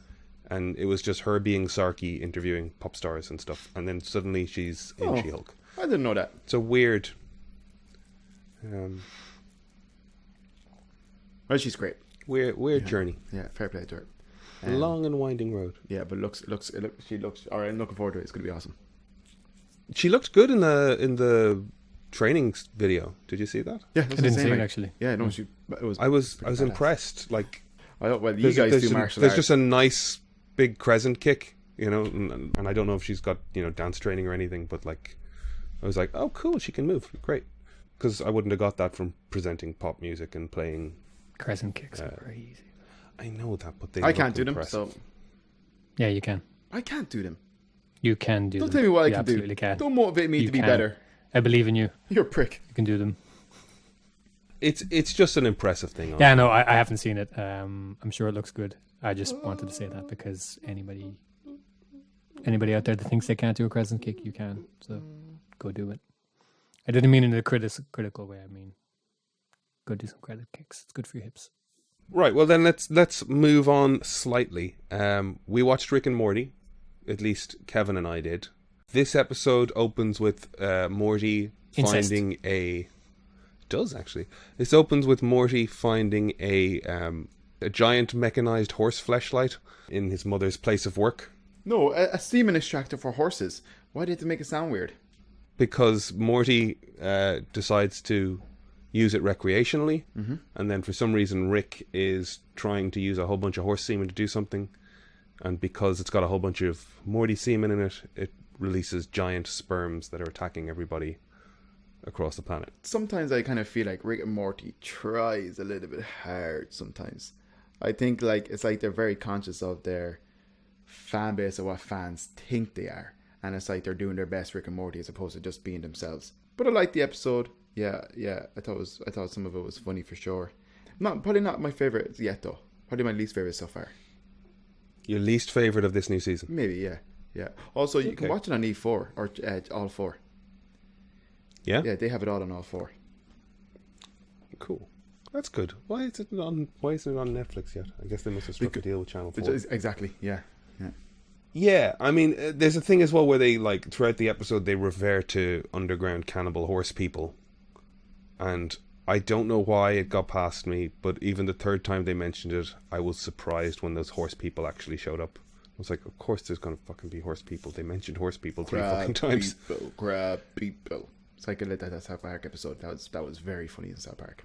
And it was just her being Sarky interviewing pop stars and stuff. And then suddenly she's in She-Hulk. I didn't know that. It's a weird... well, she's great. Weird journey. Yeah, fair play to her. A long and winding road. Yeah, but she looks... All right, I'm looking forward to it. It's going to be awesome. She looked good in the training video. Did you see that? Yeah, I didn't see it actually. Yeah, no, I was impressed. Like, I don't. Well, you guys do martial there's arts. just a nice big crescent kick, you know, and I don't know if she's got, you know, dance training or anything, but like, I was like, oh, cool, she can move, great, because I wouldn't have got that from presenting pop music and playing. Crescent kicks are very easy. I know that, but I can't do them. So yeah, you can. I can't do them. You can do Don't them. tell me what I You can do. absolutely can. Don't motivate me You to be can. better. I believe in you. You're a prick. You can do them. It's just an impressive thing. Yeah, no, I haven't seen it. I'm sure it looks good. I just wanted to say that because anybody out there that thinks they can't do a crescent kick, you can. So go do it. I didn't mean in a critical way. I mean, go do some crescent kicks. It's good for your hips. Right. Well, then let's move on slightly. We watched Rick and Morty. At least Kevin and I did. This episode opens with Morty Incest. finding a. Does actually. This opens with Morty finding a giant mechanized horse fleshlight in his mother's place of work. No, a semen extractor for horses. Why did they make it sound weird? Because Morty decides to use it recreationally, and then for some reason Rick is trying to use a whole bunch of horse semen to do something, and because it's got a whole bunch of Morty semen in it, it releases giant sperms that are attacking everybody across the planet. Sometimes I kind of feel like Rick and Morty tries a little bit hard sometimes. I think like it's like they're very conscious of their fan base of what fans think they are, and it's like they're doing their best Rick and Morty as opposed to just being themselves. But I liked the episode. Yeah. I thought some of it was funny for sure. Probably not my favorite yet though. Probably my least favorite so far. Your least favorite of this new season? Maybe, yeah. Also, you can watch it on E4 or all four. Yeah? Yeah, they have it all on all four. Cool. That's good. Why isn't it on Netflix yet? I guess they must have struck a deal with Channel 4. Exactly, yeah. Yeah, I mean, there's a thing as well where they, like, throughout the episode, they revert to underground cannibal horse people. And I don't know why it got past me, but even the third time they mentioned it, I was surprised when those horse people actually showed up. I was like, of course there's going to fucking be horse people. They mentioned horse people three fucking times. Grab people. It's like that South Park episode. That was very funny in South Park.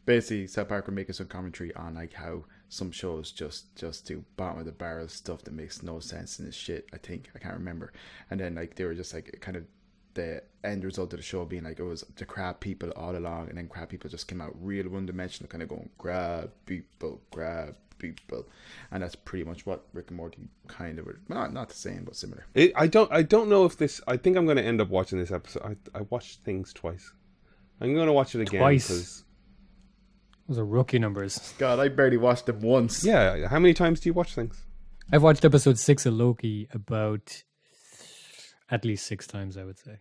Basically, South Park were making some commentary on like how some shows just do bottom of the barrel stuff that makes no sense in this shit. I can't remember. And then like they were just like kind of the end result of the show being like it was the crab people all along, and then crab people just came out real one dimensional, kind of going grab people, and that's pretty much what Rick and Morty kind of were. Not the same, but similar. I don't know if this. I think I'm going to end up watching this episode. I watched things twice. I'm going to watch it again. Twice? Because Those are rookie numbers. God, I barely watched them once. yeah, how many times do you watch things? I've watched episode 6 of Loki about at least 6 times, I would say.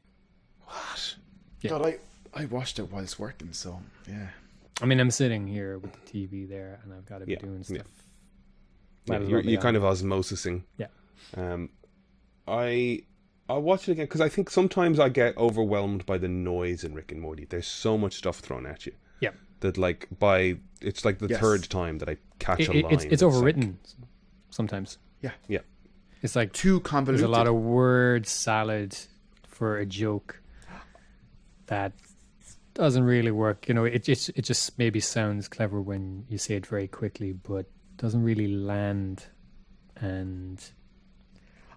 What? Yeah. God, I watched it while it's working, so yeah. I mean, I'm sitting here with the TV there, and I've got to be doing stuff. Yeah, you're kind of osmosising. Yeah. I'll watch it again because I think sometimes I get overwhelmed by the noise in Rick and Morty. There's so much stuff thrown at you. Yeah. That like it's like the third time that I catch a line. It's overwritten sometimes. Yeah. It's like Too convoluted. there's a lot of word salad for a joke that doesn't really work. You know, it just maybe sounds clever when you say it very quickly, but doesn't really land. And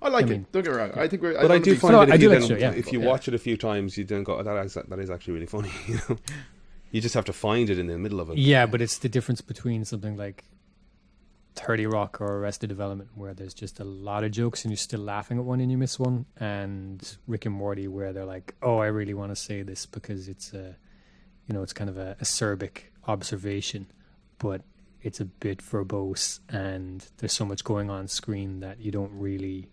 I mean, don't get me wrong. I think we're. But I do find No, that I do like the show, yeah. if you watch it a few times, you don't go, that is actually really funny. You know, you just have to find it in the middle of it. yeah, but it's the difference between something like 30 Rock or Arrested Development, where there's just a lot of jokes and you're still laughing at one and you miss one, and Rick and Morty, where they're like, oh, I really want to say this because it's it's kind of a acerbic observation, but it's a bit verbose and there's so much going on screen that you don't really.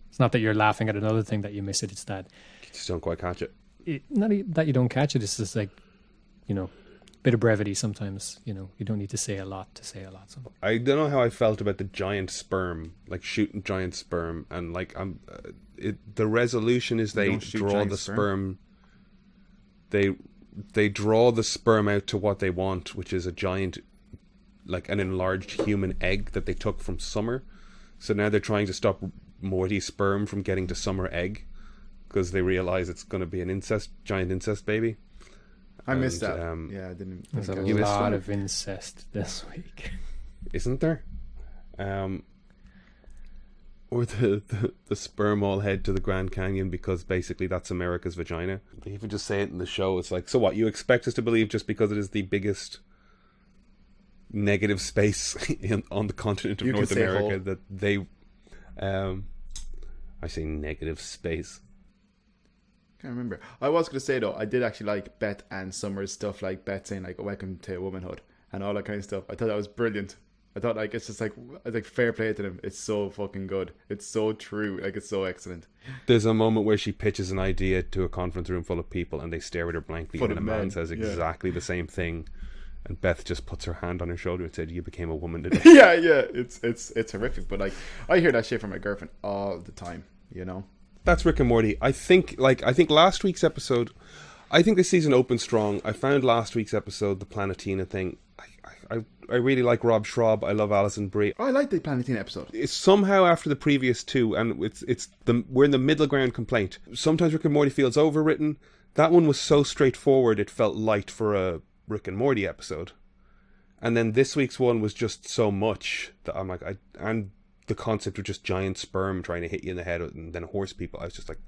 It's not that you're laughing at another thing that you miss it. It's that You just don't quite catch it. not that you don't catch it. It's just like, bit of brevity sometimes. You don't need to say a lot to say a lot. Sometimes. I don't know how I felt about the giant sperm, like shooting giant sperm, and like the resolution is they draw the sperm. They draw the sperm out to what they want, which is a giant, like an enlarged human egg that they took from Summer. So now they're trying to stop Morty's sperm from getting to Summer egg because they realize it's going to be an giant incest baby. I missed that. Yeah, I didn't. There's a You missed lot one? of incest this week. isn't there? Or the sperm all head to the Grand Canyon because basically that's America's vagina. They even just say it in the show. It's like, so what? You expect us to believe just because it is the biggest negative space on the continent of North America that they... I say negative space. Can't remember. I was going to say, though, I did actually like Beth and Summer's stuff, like Beth saying, like, welcome to womanhood and all that kind of stuff. I thought that was brilliant. I thought, like, it's just like fair play to them. It's so fucking good. It's so true. Like, it's so excellent. There's a moment where she pitches an idea to a conference room full of people and they stare at her blankly, and a man says exactly the same thing, and Beth just puts her hand on her shoulder and said, "You became a woman today." yeah. It's horrific. But, like, I hear that shit from my girlfriend all the time, you know? That's Rick and Morty. I think last week's episode, I think this season opened strong. I found last week's episode, the Planetina thing, I really like Rob Schraub. I love Alison Brie. I like the Planetina episode. It's somehow after the previous two, and we're in the middle ground complaint. Sometimes Rick and Morty feels overwritten. That one was so straightforward, it felt light for a Rick and Morty episode. And then this week's one was just so much that I'm like, and the concept of just giant sperm trying to hit you in the head and then horse people. I was just like,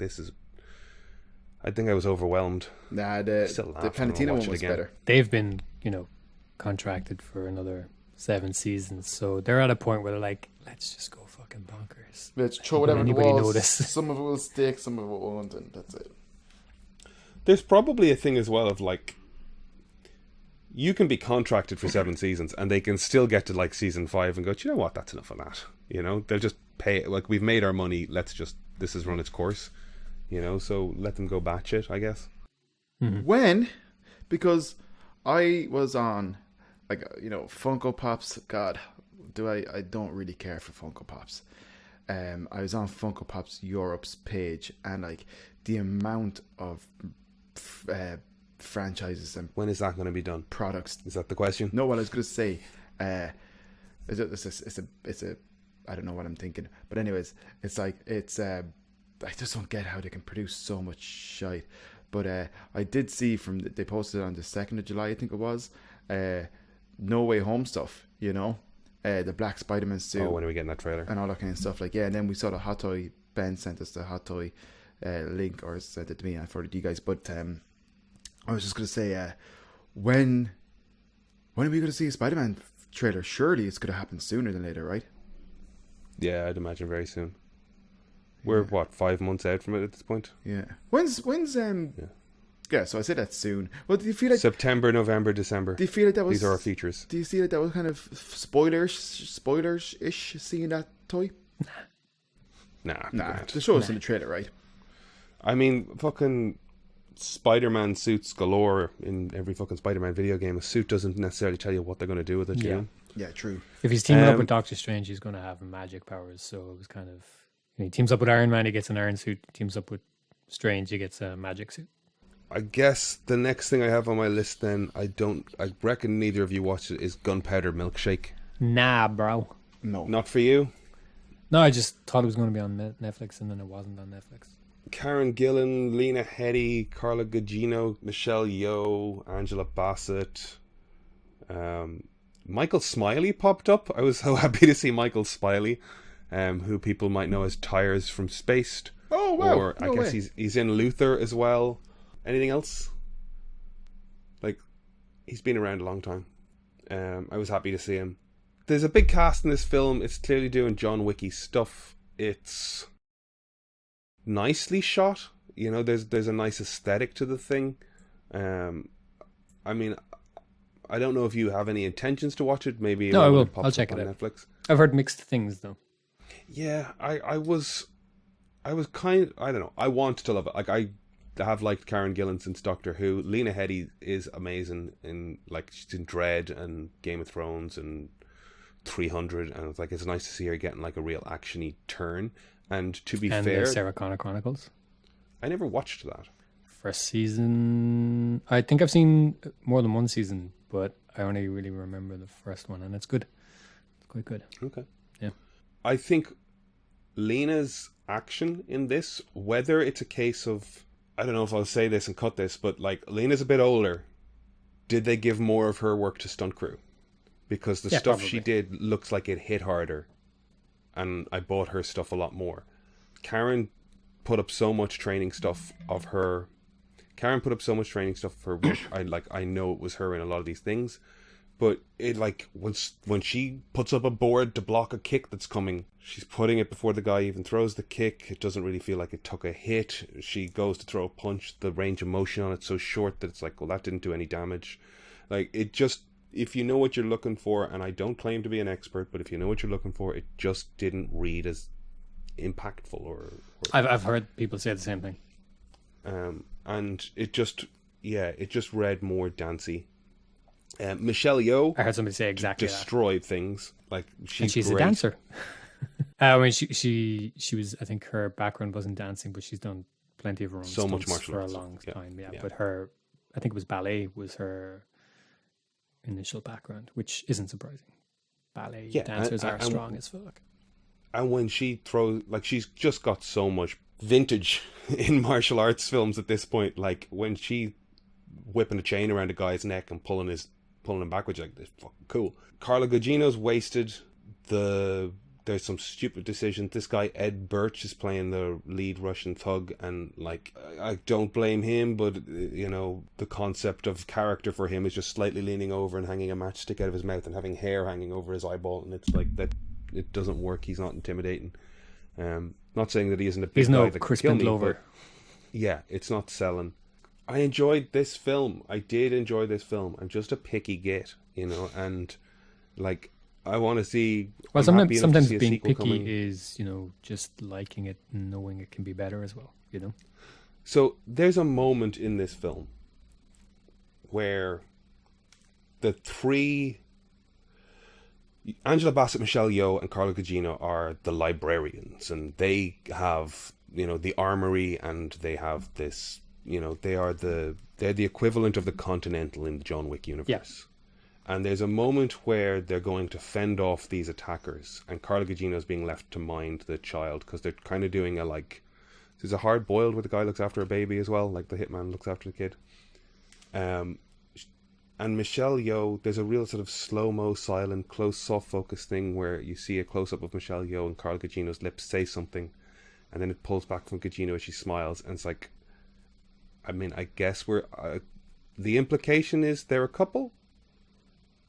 I think I was overwhelmed. Nah, the Planetina one was better. They've been, contracted for another 7 seasons, so they're at a point where they're like, let's just go fucking bonkers. Let's throw whatever the anybody walls. notice. Some of it will stick, some of it won't, and that's it. There's probably a thing as well of like, you can be contracted for 7 seasons and they can still get to like season 5 and go, do you know what, that's enough of that. They'll just pay, like, we've made our money, this has run its course, so let them go batshit, I guess. Mm-hmm. Because I was on, like, Funko Pops. God, I don't really care for Funko Pops. I was on Funko Pops Europe's page, and like the amount of franchises and when is that going to be done? Products. Is that the question? No, what I was going to say, it's a I don't know what I'm thinking, but anyways, it's I just don't get how they can produce so much shite. But I did see they posted on the 2nd of July, I think it was, No Way Home stuff, the black Spider-Man suit. Oh, when are we getting that trailer? And all that kind of stuff. Like, yeah, and then we saw the Hot Toy, Ben sent us the Hot Toy link, or sent it to me and I forwarded it to you guys. But I was just going to say, when are we going to see a Spider-Man trailer? Surely it's going to happen sooner than later, right? Yeah, I'd imagine very soon. We're 5 months out from it at this point? Yeah. When's Yeah, so I said that soon. Well, do you feel like September, November, December? Do you feel like that was... These are our features. Do you see like that was kind of spoilers-ish seeing that toy? Nah. The show us in the trailer, right? I mean, fucking Spider-Man suits galore in every fucking Spider-Man video game. A suit doesn't necessarily tell you what they're going to do with it, Yeah, true. If he's teaming up with Doctor Strange, he's going to have magic powers, so it was kind of... He teams up with Iron Man, he gets an iron suit. Teams up with Strange, he gets a magic suit. I guess the next thing I have on my list then, I reckon neither of you watched it, is Gunpowder Milkshake. Nah, bro. No. Not for you? No, I just thought it was going to be on Netflix, and then it wasn't on Netflix. Karen Gillan, Lena Headey, Carla Gugino, Michelle Yeoh, Angela Bassett, Michael Smiley popped up. I was so happy to see Michael Smiley, who people might know as Tyres from Spaced. Oh, wow. Or I guess he's in Luther as well. Anything else? Like, he's been around a long time. I was happy to see him. There's a big cast in this film. It's clearly doing John Wicky stuff. It's nicely shot. There's a nice aesthetic to the thing. I mean, I don't know if you have any intentions to watch it. Maybe no, I will. I'll check it out. Netflix. I've heard mixed things though. Yeah, I was kind of, I don't know. I want to love it. Like, I have liked Karen Gillan since Doctor Who. Lena Headey is amazing she's in Dread and Game of Thrones and 300, and it's nice to see her getting like a real actiony turn. And to be fair, Sarah Connor Chronicles. I never watched that. First season, I think I've seen more than one season, but I only really remember the first one, and it's good. It's quite good. Okay. Yeah. I think Lena's action in this, whether it's a case of, I don't know if I'll say this and cut this, but like, Lena's a bit older. Did they give more of her work to stunt crew? because the Yeah, stuff she probably. did looks like it hit harder, and I bought her stuff a lot more. Karen put up so much training stuff of her. Karen put up so much training stuff of her work. I know it was her in a lot of these things, but it like when she puts up a board to block a kick that's coming, she's putting it before the guy even throws the kick. It doesn't really feel like it took a hit. She goes to throw a punch. The range of motion on it's so short that it's like, well, that didn't do any damage. Like, it just, if you know what you're looking for, and I don't claim to be an expert, but if you know what you're looking for, it just didn't read as impactful or I've heard people say the same thing. and it just read more dancey. Michelle Yeoh I heard somebody say exactly that. destroyed things. Like, She's great. a dancer. I mean, she was. I think her background wasn't dancing, but she's done plenty of her own So much stunts martial for a arts. long Yeah, time. Yeah, yeah. but her, I think it was ballet was her initial background, which isn't surprising. Ballet dancers are strong as fuck. And when she throws, like, she's just got so much vintage in martial arts films at this point. Like, when she whipping a chain around a guy's neck and pulling him backwards, like, this fucking cool. Carla Gugino's wasted. There's some stupid decisions. This guy Ed Birch is playing the lead Russian thug, and like, I don't blame him, but you know, the concept of character for him is just slightly leaning over and hanging a matchstick out of his mouth and having hair hanging over his eyeball, and it's like that. It doesn't work. He's not intimidating. Not saying that he isn't a big He's guy no that can Crispin kill me, Glover. but yeah, it's not selling. I enjoyed this film. I did enjoy this film. I'm just a picky git, you know, and like, I want to see. Well, I'm happy enough to sometimes see a being sequel picky coming. is, you know, just liking it and knowing it can be better as well, you know? So there's a moment in this film where the three, Angela Bassett, Michelle Yeoh, and Carla Gugino, are the librarians, and they have, you know, the armory, and they have this, you know, they're the equivalent of the Continental in the John Wick universe. Yeah. And there's a moment where they're going to fend off these attackers, and Carla Gugino's being left to mind the child, because they're kind of doing a, like, there's a hard boiled where the guy looks after a baby as well, like the hitman looks after the kid. And Michelle Yeoh, there's a real sort of slow-mo, silent, close, soft focus thing where you see a close-up of Michelle Yeoh and Carla Gugino's lips say something, and then it pulls back from Gugino as she smiles, and it's like, I mean, I guess the implication is they're a couple,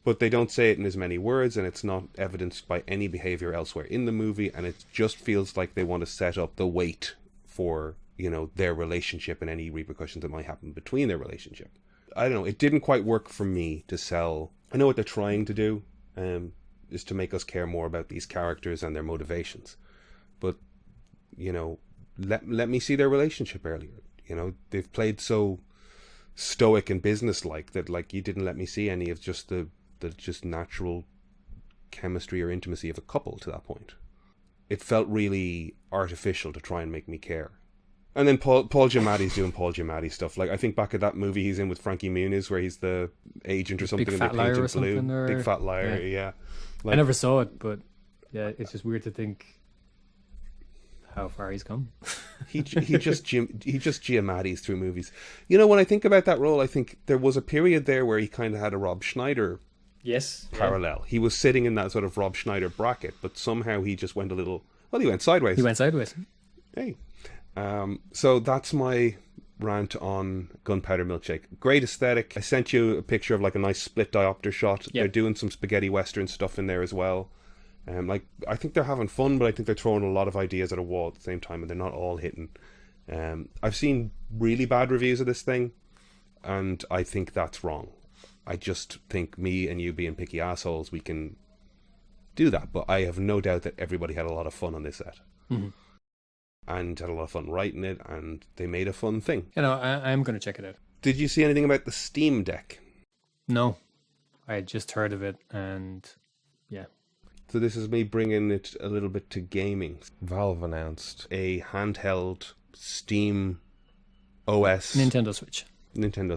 but they don't say it in as many words, and it's not evidenced by any behavior elsewhere in the movie, and it just feels like they want to set up the weight for, you know, their relationship and any repercussions that might happen between their relationship. I don't know, it didn't quite work for me to sell. I know what they're trying to do, is to make us care more about these characters and their motivations. But, you know, let me see their relationship earlier. You know, they've played so stoic and businesslike that, like, you didn't let me see any of just the just natural chemistry or intimacy of a couple to that point. It felt really artificial to try and make me care. And then Paul Giamatti's doing Paul Giamatti stuff. Like, I think back at that movie he's in with Frankie Muniz where he's the agent or something, Big and Fat they Liar paint or it blue. something, or- Big Fat Liar, yeah. Like, I never saw it, but yeah, it's just weird to think how far he's come. he just Giamatti's through movies. You know, when I think about that role, I think there was a period there where he kind of had a Rob Schneider Yes. parallel. He was sitting in that sort of Rob Schneider bracket, but somehow he just went a little, well, he went sideways. He went sideways. Hey. So that's my rant on Gunpowder Milkshake. Great aesthetic. I sent you a picture of like a nice split diopter shot. Yep. They're doing some spaghetti western stuff in there as well. Like, I think they're having fun, but I think they're throwing a lot of ideas at a wall at the same time, and they're not all hitting. I've seen really bad reviews of this thing, and I think that's wrong. I just think me and you being picky assholes, we can do that, but I have no doubt that everybody had a lot of fun on this set. Mm-hmm. And had a lot of fun writing it, and they made a fun thing. You know, I'm going to check it out. Did you see anything about the Steamdeck? No, I had just heard of it, and yeah. So this is me bringing it a little bit to gaming. Valve announced a handheld Steam OS Nintendo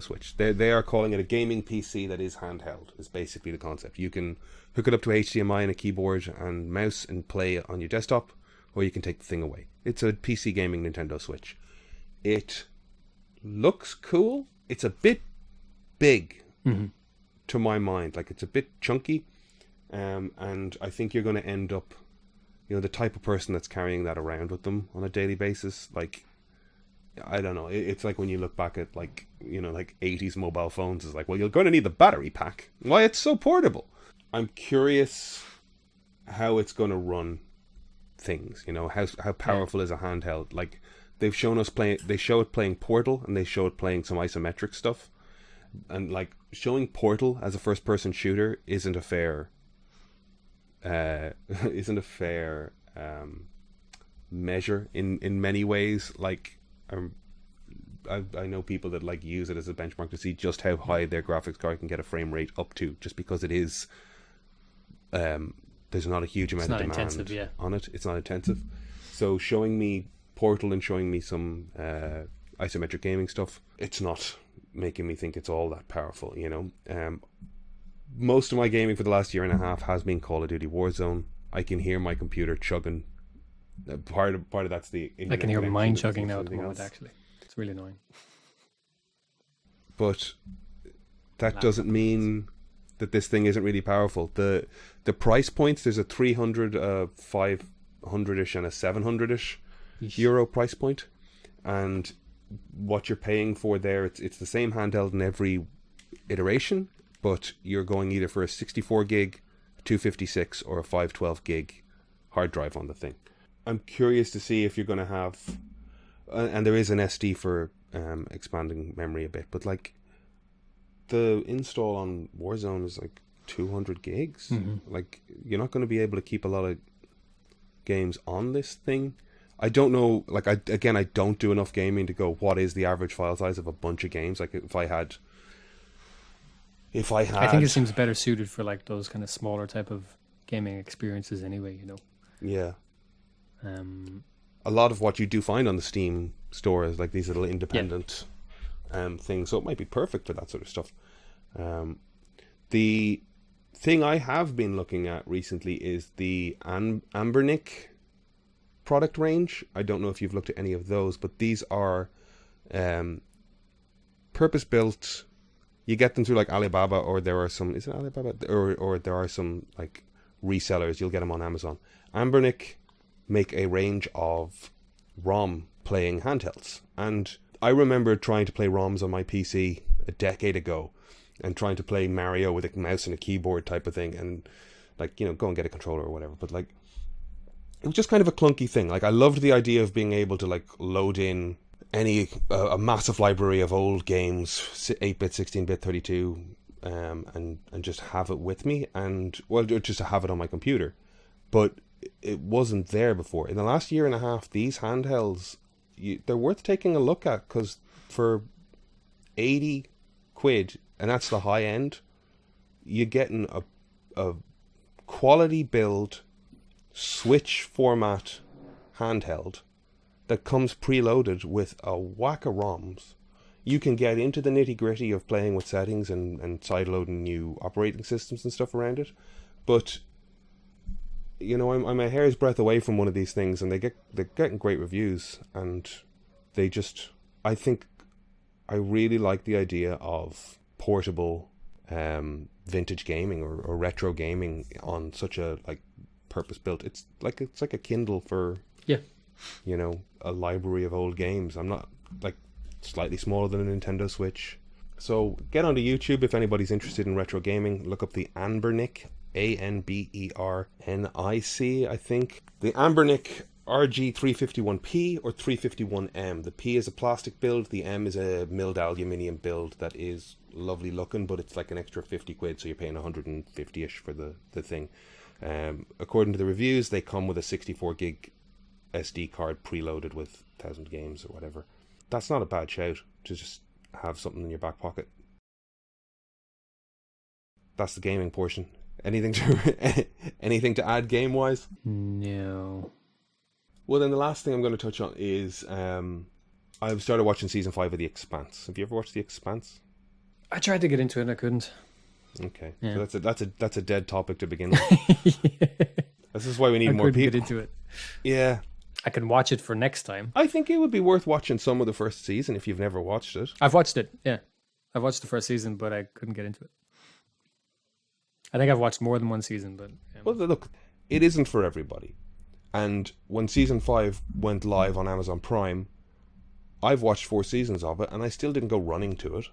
Switch. They are calling it a gaming PC that is handheld, is basically the concept. You can hook it up to HDMI and a keyboard and mouse and play it on your desktop, or you can take the thing away. It's a PC gaming Nintendo Switch. It looks cool. It's a bit big to my mind. Like, it's a bit chunky. And I think you're going to end up, the type of person that's carrying that around with them on a daily basis. Like, I don't know. It's like when you look back at like 80s mobile phones, it's like, well, you're going to need the battery pack. Why, it's so portable. I'm curious how it's going to run things. How powerful is a handheld? Like, they've shown us playing. They show it playing Portal, and they show it playing some isometric stuff. And like showing Portal as a first-person shooter isn't a fair measure in many ways. Like, I know people that like use it as a benchmark to see just how high their graphics card can get a frame rate up to, just because it is there's not a huge amount of demand on it. It's not intensive. So showing me Portal and showing me some isometric gaming stuff, it's not making me think it's all that powerful. Most of my gaming for the last year and a half has been Call of Duty Warzone. I can hear my computer chugging. Part of that's the I can hear mine chugging now at the moment. Actually, it's really annoying. But that doesn't mean that this thing isn't really powerful. The price points, there's a 300, 500ish, and a 700ish euro price point, and what you're paying for there, it's the same handheld in every iteration, but you're going either for a 64 gig, 256, or a 512 gig hard drive on the thing. I'm curious to see if you're going to have, and there is an SD for expanding memory a bit, but like the install on Warzone is like 200 gigs. Mm-hmm. Like, you're not going to be able to keep a lot of games on this thing. I don't know, like, I don't do enough gaming to go, what is the average file size of a bunch of games? Like, if I had... I think it seems better suited for, like, those kind of smaller type of gaming experiences anyway, Yeah. A lot of what you do find on the Steam store is, like, these little independent things, so it might be perfect for that sort of stuff. The thing I have been looking at recently is the Ambernick product range. I don't know if you've looked at any of those, but these are purpose built. You get them through like Alibaba, or there are some, is it Alibaba, or there are some like resellers. You'll get them on Amazon. Ambernick make a range of ROM playing handhelds, and I remember trying to play ROMs on my PC a decade ago and trying to play Mario with a mouse and a keyboard type of thing, and like, go and get a controller or whatever, but like, it was just kind of a clunky thing. Like, I loved the idea of being able to like load in a massive library of old games, 8-bit, 16-bit, 32, and just have it with me, and well, just to have it on my computer. But it wasn't there before. In the last year and a half, these handhelds, they're worth taking a look at, because for 80 quid, and that's the high end, you're getting a quality build Switch format handheld that comes preloaded with a whack of ROMs. You can get into the nitty gritty of playing with settings and sideloading new operating systems and stuff around it, but I'm a hair's breadth away from one of these things, and they're getting great reviews, and they just, I think I really like the idea of portable vintage gaming or retro gaming on such a like purpose built. It's like a Kindle for a library of old games. I'm not like slightly smaller than a Nintendo Switch. So get onto YouTube if anybody's interested in retro gaming. Look up the Ambernick, Anbernic, I think. The Ambernick RG351P or 351M. The P is a plastic build, the M is a milled aluminium build that is lovely looking, but it's like an extra 50 quid, so you're paying 150-ish for the thing. According to the reviews, they come with a 64 gig SD card preloaded with 1,000 games or whatever. That's not a bad shout to just have something in your back pocket. That's the gaming portion. Anything to add game wise? No. Well, then the last thing I'm going to touch on is I've started watching season 5 of The Expanse. Have you ever watched The Expanse? I tried to get into it and I couldn't. Okay, yeah. So that's a dead topic to begin with. Yeah. This is why we need more people. Get into it. Yeah, I can watch it for next time. I think it would be worth watching some of the first season if you've never watched it. I've watched it. Yeah, I've watched the first season, but I couldn't get into it. I think I've watched more than one season, but Well, look, it isn't for everybody. And when season 5 went live on Amazon Prime, I've watched 4 seasons of it, and I still didn't go running to it.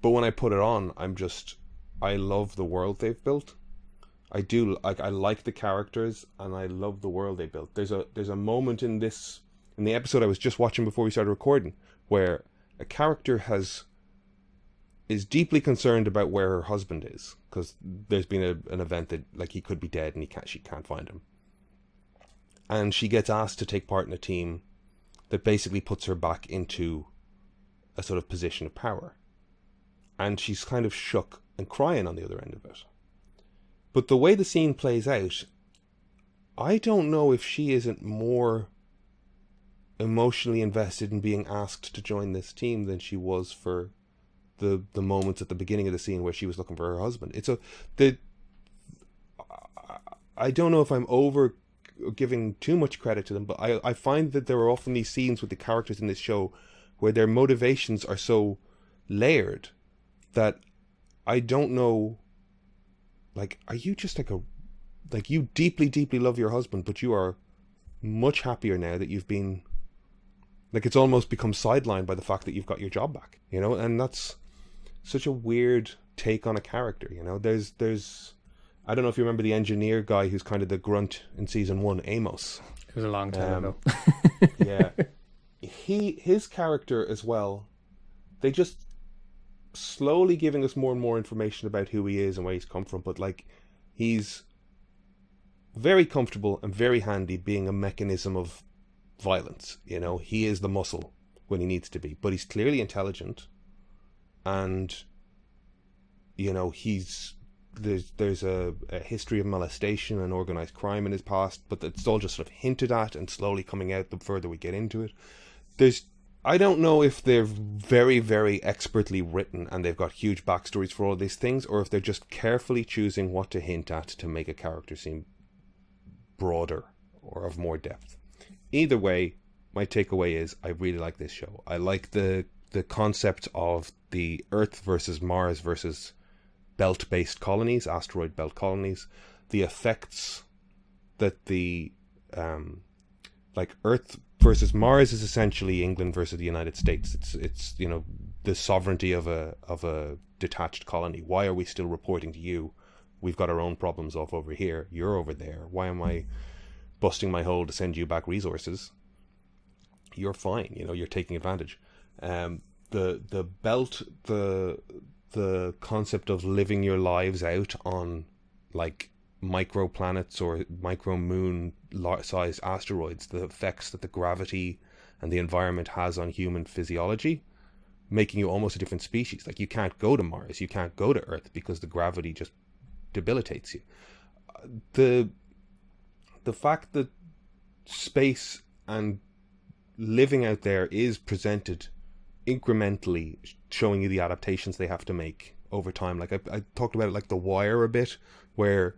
But when I put it on, I love the world they've built. I like the characters, and I love the world they built. There's a moment in the episode I was just watching before we started recording, where a character is deeply concerned about where her husband is, because there's been an event that, like, he could be dead and she can't find him. And she gets asked to take part in a team that basically puts her back into a sort of position of power. And she's kind of shook and crying on the other end of it. But the way the scene plays out, I don't know if she isn't more emotionally invested in being asked to join this team than she was for the moments at the beginning of the scene where she was looking for her husband. I don't know if I'm over giving too much credit to them, but I find that there are often these scenes with the characters in this show where their motivations are so layered that I don't know, like, are you just like you deeply, deeply love your husband, but you are much happier now that you've been, like, it's almost become sidelined by the fact that you've got your job back, you know? And that's such a weird take on a character, you know? There's I don't know if you remember the engineer guy who's kind of the grunt in season 1, Amos. it was a long time ago. Yeah. His character as well, they just slowly giving us more and more information about who he is and where he's come from, but, like, he's very comfortable and very handy being a mechanism of violence, you know? He is the muscle when he needs to be, but he's clearly intelligent, and, you know, there's a history of molestation and organized crime in his past, but it's all just sort of hinted at and slowly coming out the further we get into it. I don't know if they're very, very expertly written and they've got huge backstories for all these things, or if they're just carefully choosing what to hint at to make a character seem broader or of more depth. Either way, my takeaway is I really like this show. I like the concept of the Earth versus Mars versus belt-based colonies, asteroid belt colonies, the effects that the like Earth versus Mars is essentially England versus the United States. It's you know, the sovereignty of a detached colony. Why are we still reporting to you? We've got our own problems off over here. You're over there. Why am I busting my hole to send you back resources? You're fine. You know, you're taking advantage. The belt, the concept of living your lives out on, like, microplanets or micro moon sized asteroids, the effects that the gravity and the environment has on human physiology, making you almost a different species. Like, you can't go to Mars, you can't go to Earth because the gravity just debilitates you. The fact that space and living out there is presented incrementally, showing you the adaptations they have to make over time. Like I talked about it, like The Wire a bit, where,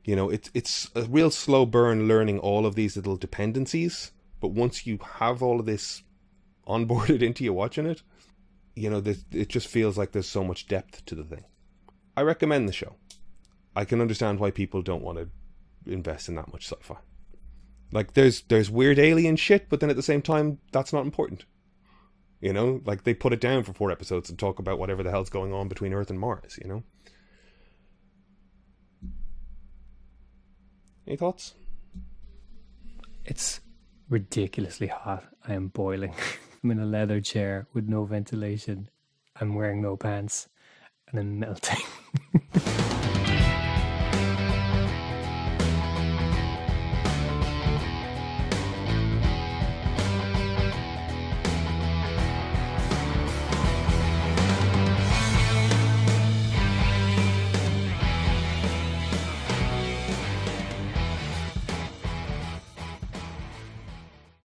you know, it's a real slow burn learning all of these little dependencies, but once you have all of this onboarded into you watching it, you know, it just feels like there's so much depth to the thing. I recommend the show. I can understand why people don't want to invest in that much sci-fi. Like, there's weird alien shit, but then at the same time, that's not important. You know, like, they put it down for 4 episodes and talk about whatever the hell's going on between Earth and Mars, you know? Any thoughts? It's ridiculously hot. I am boiling. I'm in a leather chair with no ventilation. I'm wearing no pants and I'm melting.